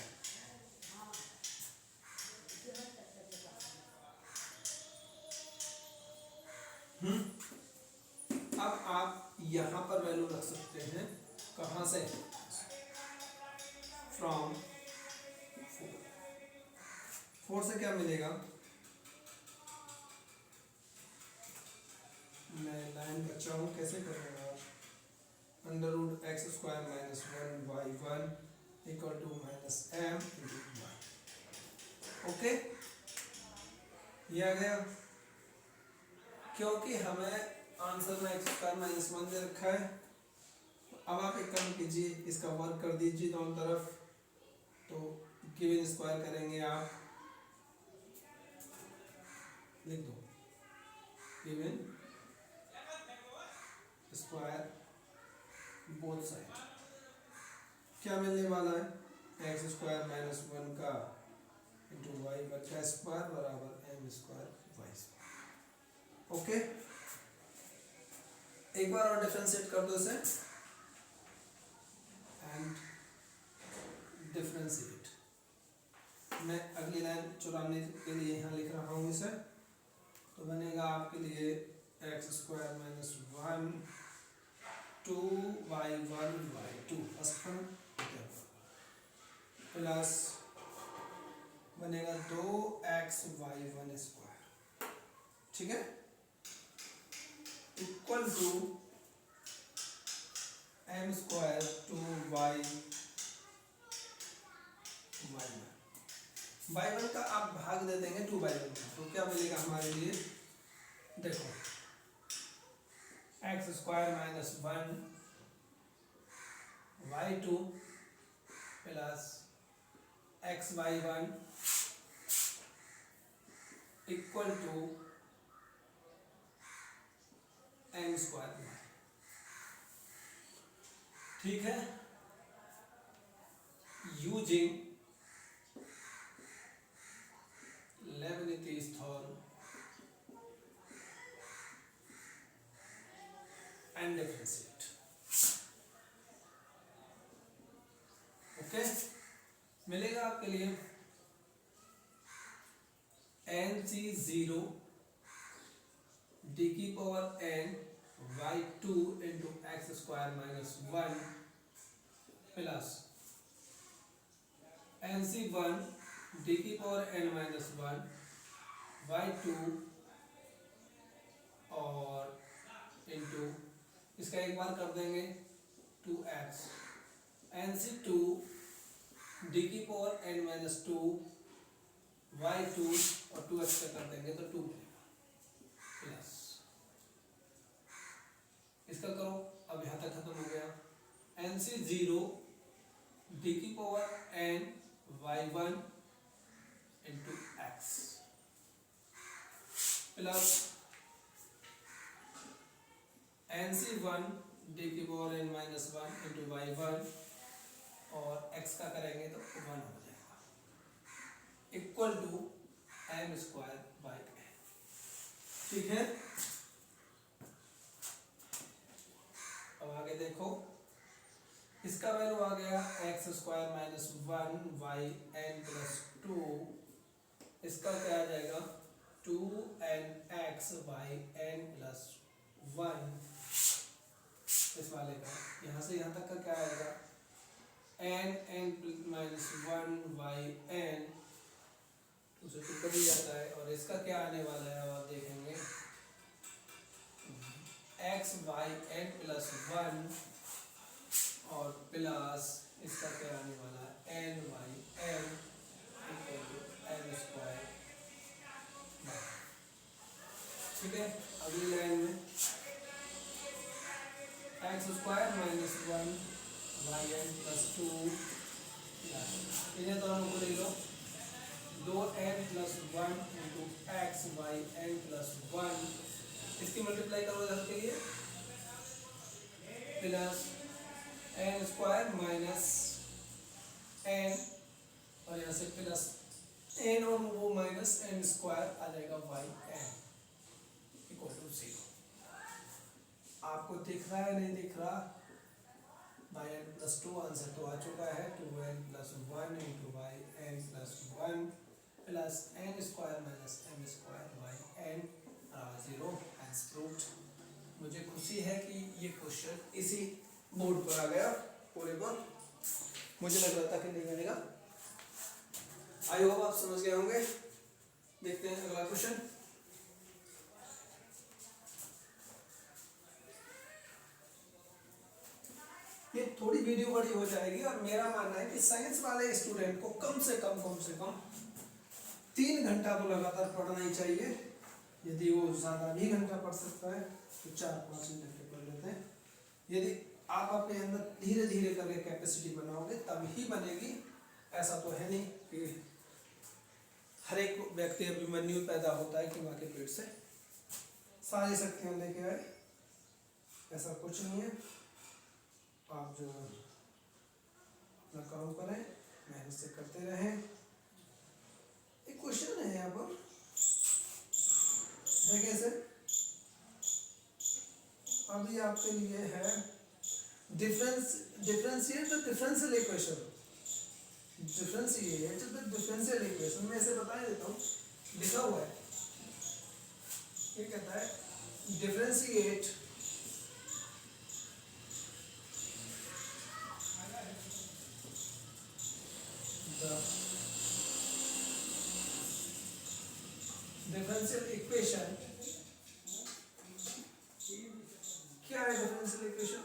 Speaker 1: अब आप यहाँ पर वैल्यू रख सकते हैं, कहाँ से, फ्रॉम 4 से क्या मिलेगा, मैं लाइन बच्चा हूँ कैसे करूँगा, under root x square minus 1 by 1 equal to minus m into 1। Okay, ये आ गया, क्योंकि हमें आंसर में एक्स स्क्वायर माइनस 1 दे रखा है। अब आप एक काम कीजिए, इसका वर्क कर दीजिए दोनों तरफ, तो गिवन स्क्वायर करेंगे आप, लिख दो गिवन स्क्वायर बोथ साइड, क्या मिलने वाला है, एक्स स्क्वायर माइनस 1 का इंटू वाई का स्क्वायर बराबर m square y square. Okay, एक बार और डिफरेंशिएट कर दो इसे एंड डिफरेंशिएट। मैं अगली लाइन चुराने के लिए यहाँ लिख रहा हूँ इसे, तो बनेगा आपके लिए x square minus 1 2y1y2 plus बनेगा 2xy1 स्क्वायर, ठीक है, equal to m square 2y1 का आप भाग दे देंगे 2/1 का, तो क्या मिलेगा हमारे लिए, देखो x square minus 1 y2 plus xy1 equal to m square, ठीक है, using Leibniz theorem and differentiate. Okay, मिलेगा आपके लिए NC0 d की power n y2 into x square minus 1 plus NC1 d की पावर n माइनस 1 y2 और into इसका एक बार कर देंगे 2x, NC2 d की पावर n माइनस 2 y2 और 2x का कर देंगे तो 2 प्लस इसका करो, अब यहाँ तक खत्म हो गया, NC0 d की power n y1 into x plus NC1 d की power n minus 1 into y1 और x का करेंगे तो 1 हो जाएगा, equal to m square by n, ठीक है। अब आगे देखो, इसका वैल्यू आ गया x square minus 1 y n plus 2, इसका क्या आ जाएगा 2nx वाई एन प्लस 1, इस वाले का यहाँ से यहाँ तक का क्या आएगा n माइनस 1 वाई एन, उसे टू कर ही जाता है, और इसका क्या आने वाला है आप देखेंगे x वाई एन प्लस 1 और प्लस इसका क्या आने वाला है n y n equal to n square, ठीक है। अगली लाइन में x square minus 1 y n plus 2, इन्हें दोनों को ले लो, 2n plus 1 into x y n plus 1, इसकी मल्टीप्लाई करो इधर के लिए plus n square minus n, और यहाँ से प्लस एन और वो माइनस एन स्क्वायर आ जाएगा वाई एन इक्वल टू 0। आपको दिख रहा है नहीं दिख रहा? बाई एन प्लस 2 आंसर तो आ चुका है, 2n plus 1 into y n plus 1 plus n square minus m square y n 0 hence proved. मुझे खुशी है कि ये क्वेश्चन इसी बोर्ड पर आ गया पूरे पर, मुझे लग रहा था कि नहीं आएगा। आई होप आप समझ गए होंगे। देखते हैं अगला क्वेश्चन। ये थोड़ी वीडियो बड़ी हो जाएगी और मेरा मानना है कि साइंस वाले स्टूडेंट को कम से कम 3 घंटा तो लगातार पढ़ना ही चाहिए। यदि वो ज़्यादा भी घंटा पढ़ सकता है तो 4-5 घंटे पढ़ लेते हैं। यदि आप अपने अंदर धीरे धीरे करके कैपेसिटी बनाओगे तभी बनेगी। ऐसा तो है नहीं कि हर एक व्यक्ति अभिमन्यु पैदा होता है कि माँ के पेट से सारी शक्तियाँ लेके आए, ऐसा कुछ नहीं है। आप जो अपना काम करें, मेहनत से करते रहें। एक क्वेश्चन है यहाँ पर, देखिए सर, अभी आपके लिए है differentiate the differential equation. Differentiate the differential equation में ऐसे बता देता हूँ, लिखा हुआ है। ये कहता है डिफरेंशिएट डिफरेंशियल इक्वेशन। क्या है differential equation?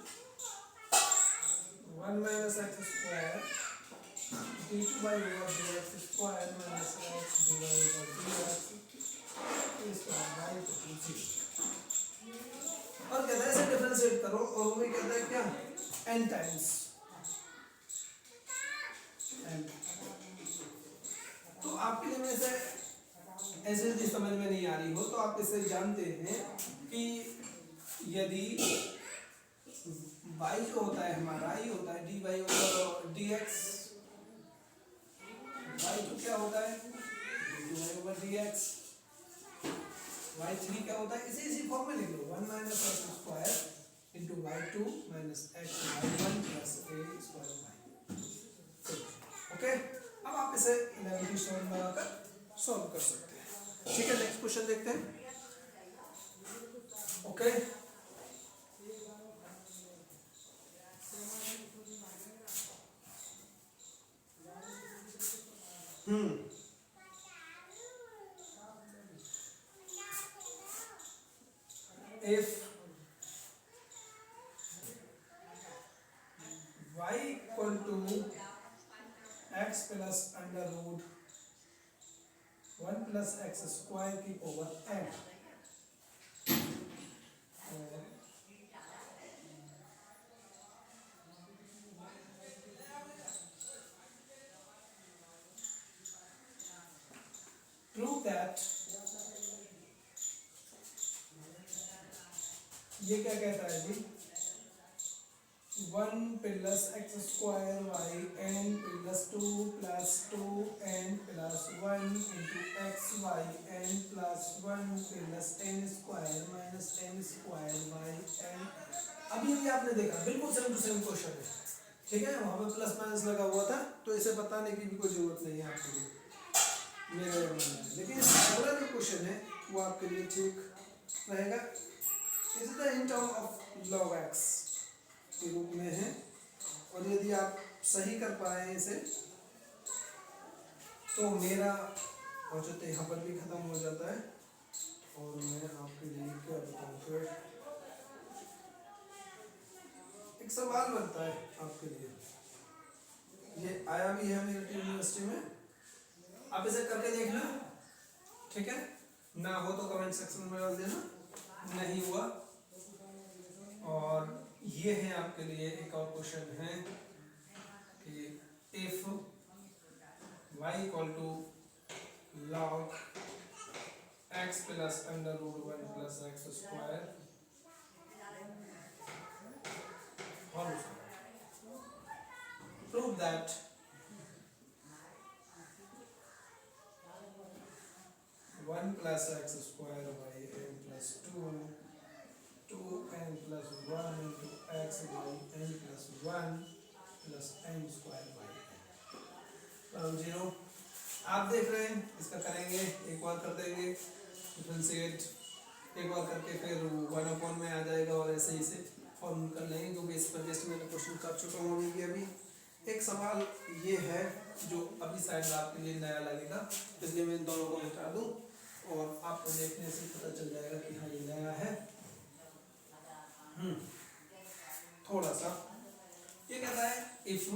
Speaker 1: 1 minus x square d two by over d x square minus x d y over d x square by 2। और कहता है इसे डिफरेंशिएट करो, और वो भी कहता है क्या? n times n। तो आपके लिए में से ऐसे यदि समझ में नहीं आ रही हो तो आप इसे जानते हैं कि यदि y जो होता है हमारा, ये होता है dy ओवर dx, y तो क्या होता है dy ओवर dx, y3 क्या होता है, इसी फॉर्म में लिख लो, 1 minus x square into y2 minus x y1 plus a square y। Okay, अब आप इसे नेगेटिव साइन लगाकर सॉल्व कर सकते हैं। ठीक है, नेक्स्ट क्वेश्चन देखते हैं। Okay, if y equal to x plus under root 1 plus x square की पावर n, प्रूव दैट, ये क्या कहता है जी, 1 plus x square y n plus 2 plus 2n plus 1 into x y n plus 1 plus n square minus n square y n. अभी आपने देखा बिल्कुल सेम टू सेम क्वेश्चन है। ठीक है, वहाँ पे प्लस माइनस लगा हुआ था तो इसे बताने की भी कोई जरूरत नहीं है आपके लिए, मेरा ये मानना है। लेकिन अगला जो क्वेश्चन है वो आपके लिए ठीक रहेगा। Is the in term of log x के रूप में है, और यदि आप सही कर पाए इसे तो मेरा औचित्य यहाँ पर भी खत्म हो जाता है। और मैं आपके लिए क्या बताऊँ, फिर एक सवाल बनता है आपके लिए, ये आया भी है मेरे यूनिवर्सिटी में, आप इसे करके देखना। ठीक है, ना हो तो कमेंट सेक्शन में डाल देना, नहीं हुआ। और ये है आपके लिए एक और क्वेश्चन है कि if y equal to log x plus under root 1 plus x square prove that one plus x square by n plus two n plus one into x by n plus one plus n square by zero. आप देख रहे हैं, इसका करेंगे, एक बार कर देंगे differentiate, एक बार करके फिर वन अपॉन में आ जाएगा और ऐसे ही से फॉर्म कर लेंगे, क्योंकि इस पर जस्ट मैंने क्वेश्चन कर चुका हूँ अभी। एक सवाल ये है जो अभी शायद आपके लिए नया लगेगा, इसलिए मैं इन दोनों को मिटा दूँ और आपको देखने से पता चल जाएगा कि हाँ ये नया है। थोड़ा सा ये कहता है if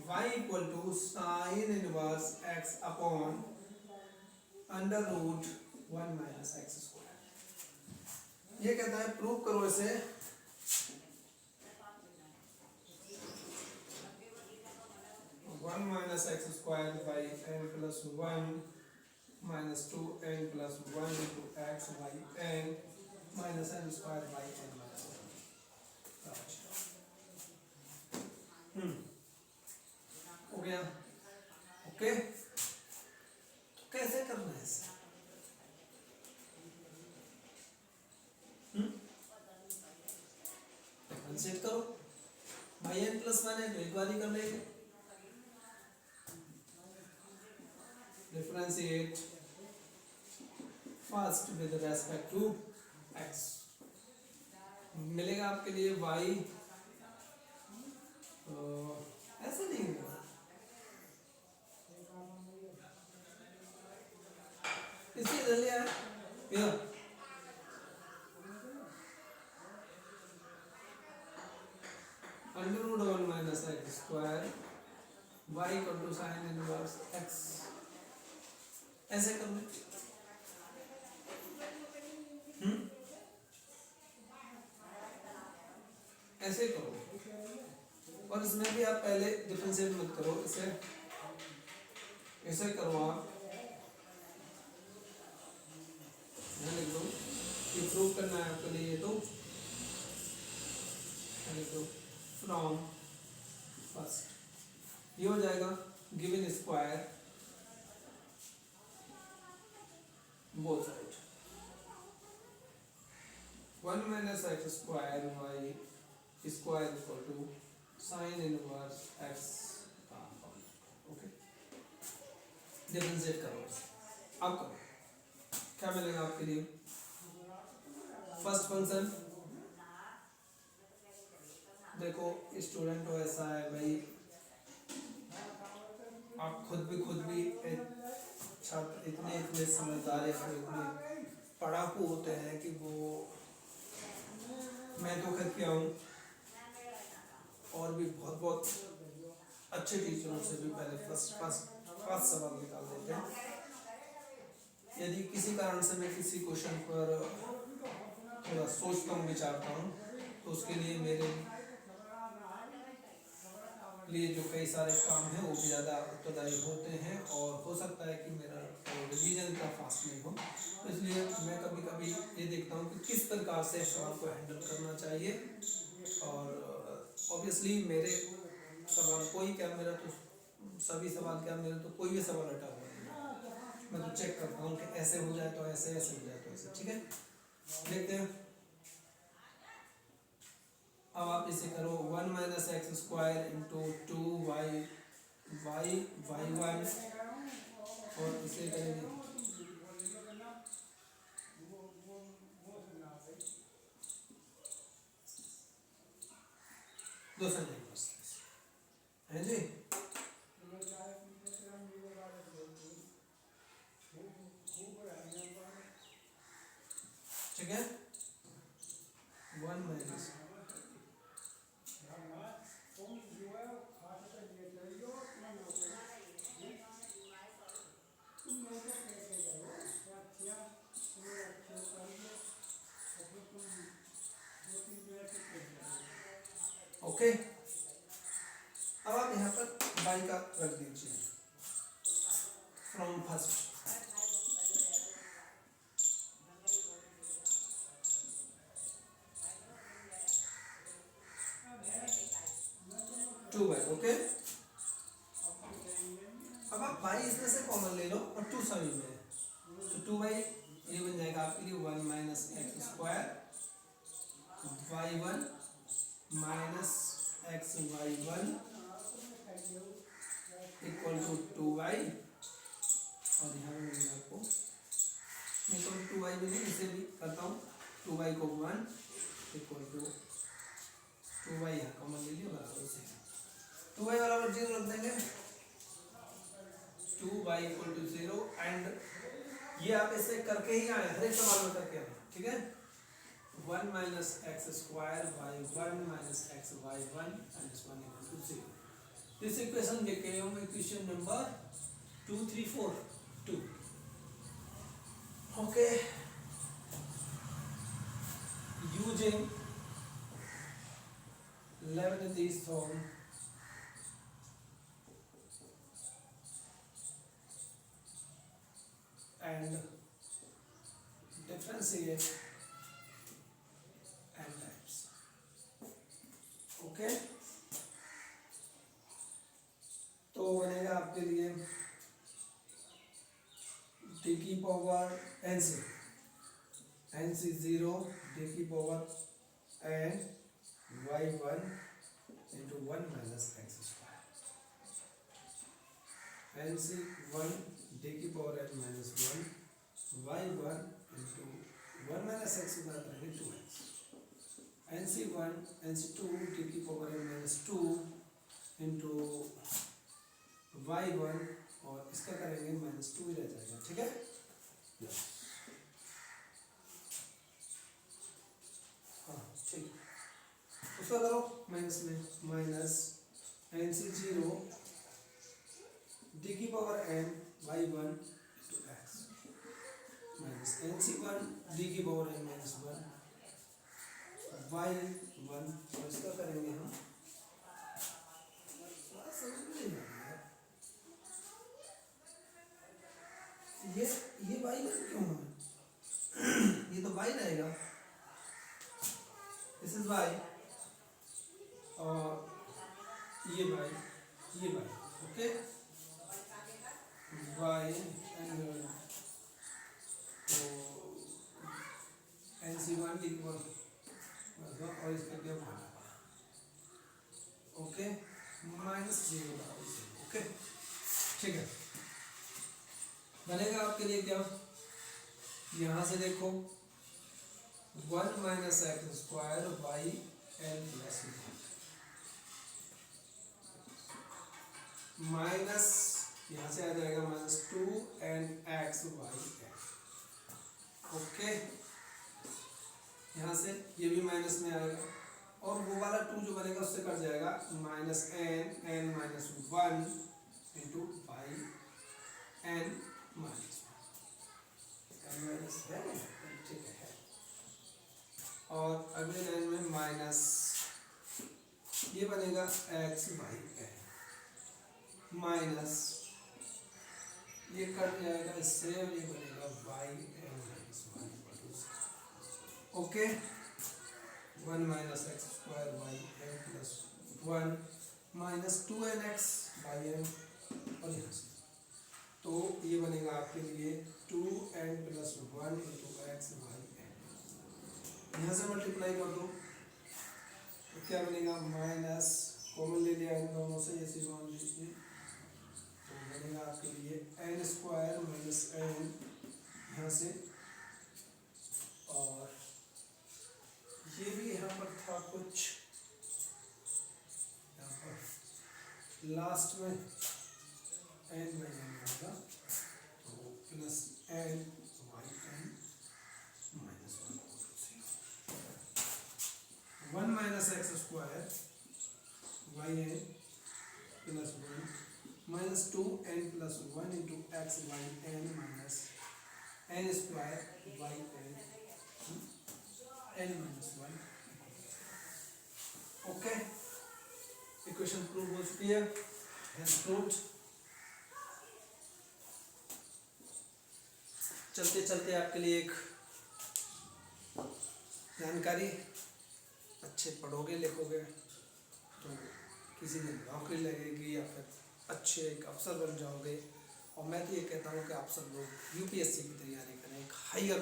Speaker 1: y equal to sine inverse x upon under root one minus x square. ये कहता है प्रूव करो इसे one minus x square by n plus one minus two n plus one into x by n minus n square by n minus हो गया। Okay, कैसे करना है इसे? डिफरेंशिएट करो, बाई एन प्लस वन है तो एक बार ही कर लेंगे। Differentiate first with respect to x, मिलेगा आपके लिए y, ऐसे नहीं होगा, इसलिए ले लिया है under root one minus x square y equal to sine inverse x, ऐसे कर लो। ऐसे करो, और इसमें भी आप पहले डिफरेंशिएट मत करो, इसे ऐसे करो आप, लिख दो, ये प्रूव करना है आपके लिए, तो लिख दो फ्रॉम फर्स्ट, ये हो जाएगा given square both side one minus x square y square equal to sine inverse x का फॉर्म। ओके, डिफरेंशिएट करो, अब करो, क्या मिलेगा आपके लिए? फर्स्ट फंक्शन देखो, स्टूडेंट हो ऐसा है भाई, आप खुद भी छात्र इतने समझदार या फिर इतने पढ़ाकू होते हैं कि वो, मैं तो खैर किया हूँ और भी बहुत अच्छे टीचरों से भी पहले फर्स्ट सवाल निकाल देते हैं। यदि किसी कारण से मैं किसी क्वेश्चन पर थोड़ा सोचता हूँ, विचारता हूँ, तो उसके लिए मेरे लिए जो कई सारे काम हैं वो भी ज़्यादा उत्तरदायी होते हैं, और हो सकता है कि मेरा रिवीजन इतना फास्ट नहीं हो, इसलिए मैं कभी कभी ये देखता हूँ कि किस प्रकार से सवाल को हैंडल करना चाहिए। और ऑब्वियसली मेरे सवाल कोई क्या, मेरा तो सभी सवाल क्या, मेरा तो कोई भी सवाल हटा हुआ है, मैं तो चेक करता हूँ कि ऐसे हो जाए तो ऐसे, ऐसे हो जाए तो ऐसे। ठीक है, देखते हैं। अब आप इसे करो one minus x square into two y one, और इसे करेंगे दो सेंटीमीटर है जी। ठीक है, वन माइनस ओके। अब आप यहाँ पर बाई का रख दीजिए फ्रॉम फर्स्ट, 2y। ओके, अब आप y इसमें से कॉमन ले लो और 2 सभी में है, तो 2y ये बन जाएगा आपके लिए 1 minus x square y1 minus x y1 equal to 2y, और यहाँ पे मिलेगा आपको, मैं तो 2y भी नहीं इसे भी करता हूँ, 2y को 1 इक्वल टू 2y यहाँ कॉमन ले लिया बराबर से 2y बराबर 0 रख देंगे, 2y इक्वल टू 0, एंड ये आप ऐसे करके ही आए, हर एक सवाल में करके आए, ठीक है। 1 minus x square y1 minus x y1 minus 1 equal to 0। This equation became equation number 2 3 4 2। okay, using Leibniz's form and differentiate n types। Okay, तो बनेगा आपके लिए डी की पावर एन सी 0 डी की power n y1 into 1 minus x square, n c 1 d की power n minus 1 y1 into 1 minus x square करेंगे 2x, n c 2 d की power n minus 2 into y1, और इसका करेंगे minus 2 ही रह जाएगा, ठीक है। हाँ ठीक, उसका करो माइनस में, माइनस एन सी 0 डी की power n y1 into x minus n c 1 d की पावर एन माइनस 1 y1, और इसका करेंगे हम, ये y क्यों है, ये तो y रहेगा, दिस इज y, और ये y, ओके, y एंड तो NC1 इक्वल, और इसका क्या बना, ओके, माइनस 0 बराबर 0, ओके, ठीक है। बनेगा आपके लिए क्या, यहाँ से देखो 1 minus x square y n plus minus, यहाँ से आ जाएगा minus 2 n x y n, okay, यहाँ से ये भी माइनस में आएगा, और वो वाला 2 जो बनेगा उससे कट जाएगा, minus n minus 1 into y n minus है, ठीक है, और अगले लाइन में माइनस ये बनेगा एक्स वाई एन माइनस ये कट जाएगा इससे, और ये बनेगा y n minus 1, okay, 1 minus x square y n plus 1 minus 2 n x y n, और यहाँ से तो ये बनेगा आपके लिए 2n plus 1 into x y n, यहाँ से मल्टीप्लाई कर दो तो क्या बनेगा, माइनस कॉमन ले लिया इन दोनों से, ऐसे मान लीजिए, तो बनेगा आपके लिए n स्क्वायर माइनस n यहाँ से, और ये भी यहाँ पर था कुछ, यहाँ पर लास्ट में n बाई n होगा, तो plus n y n minus 1 minus x square y n plus 1 minus 2 n plus 1 into x y n minus n square y n n minus 1, okay, equation prove हो चुकी है, proved. चलते चलते आपके लिए एक जानकारी, अच्छे पढ़ोगे लिखोगे तो किसी में नौकरी लगेगी या फिर अच्छे एक अफसर बन जाओगे। और मैं तो ये कहता हूँ कि आप सब लोग यूपीएससी की तैयारी करें, एक हायर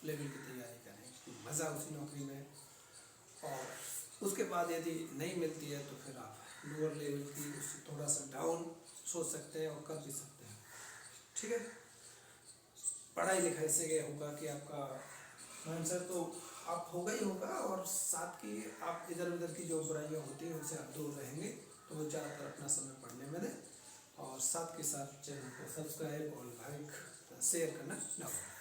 Speaker 1: लेवल की तैयारी करें, मज़ा उसी नौकरी में। और उसके बाद यदि नहीं मिलती है तो फिर आप लोअर लेवल की उससे थोड़ा सा डाउन सोच सकते हैं और कर भी सकते हैं। ठीक है, पढ़ाई लिखाई से क्या होगा कि आपका माइंडसेट तो आप होगा ही होगा, और साथ की आप इधर उधर की जो बुराइयाँ होती हैं उनसे आप दूर रहेंगे, तो वो ज़्यादातर अपना समय पढ़ने में दें। और साथ के साथ चैनल को सब्सक्राइब और लाइक शेयर करना ना भूलें।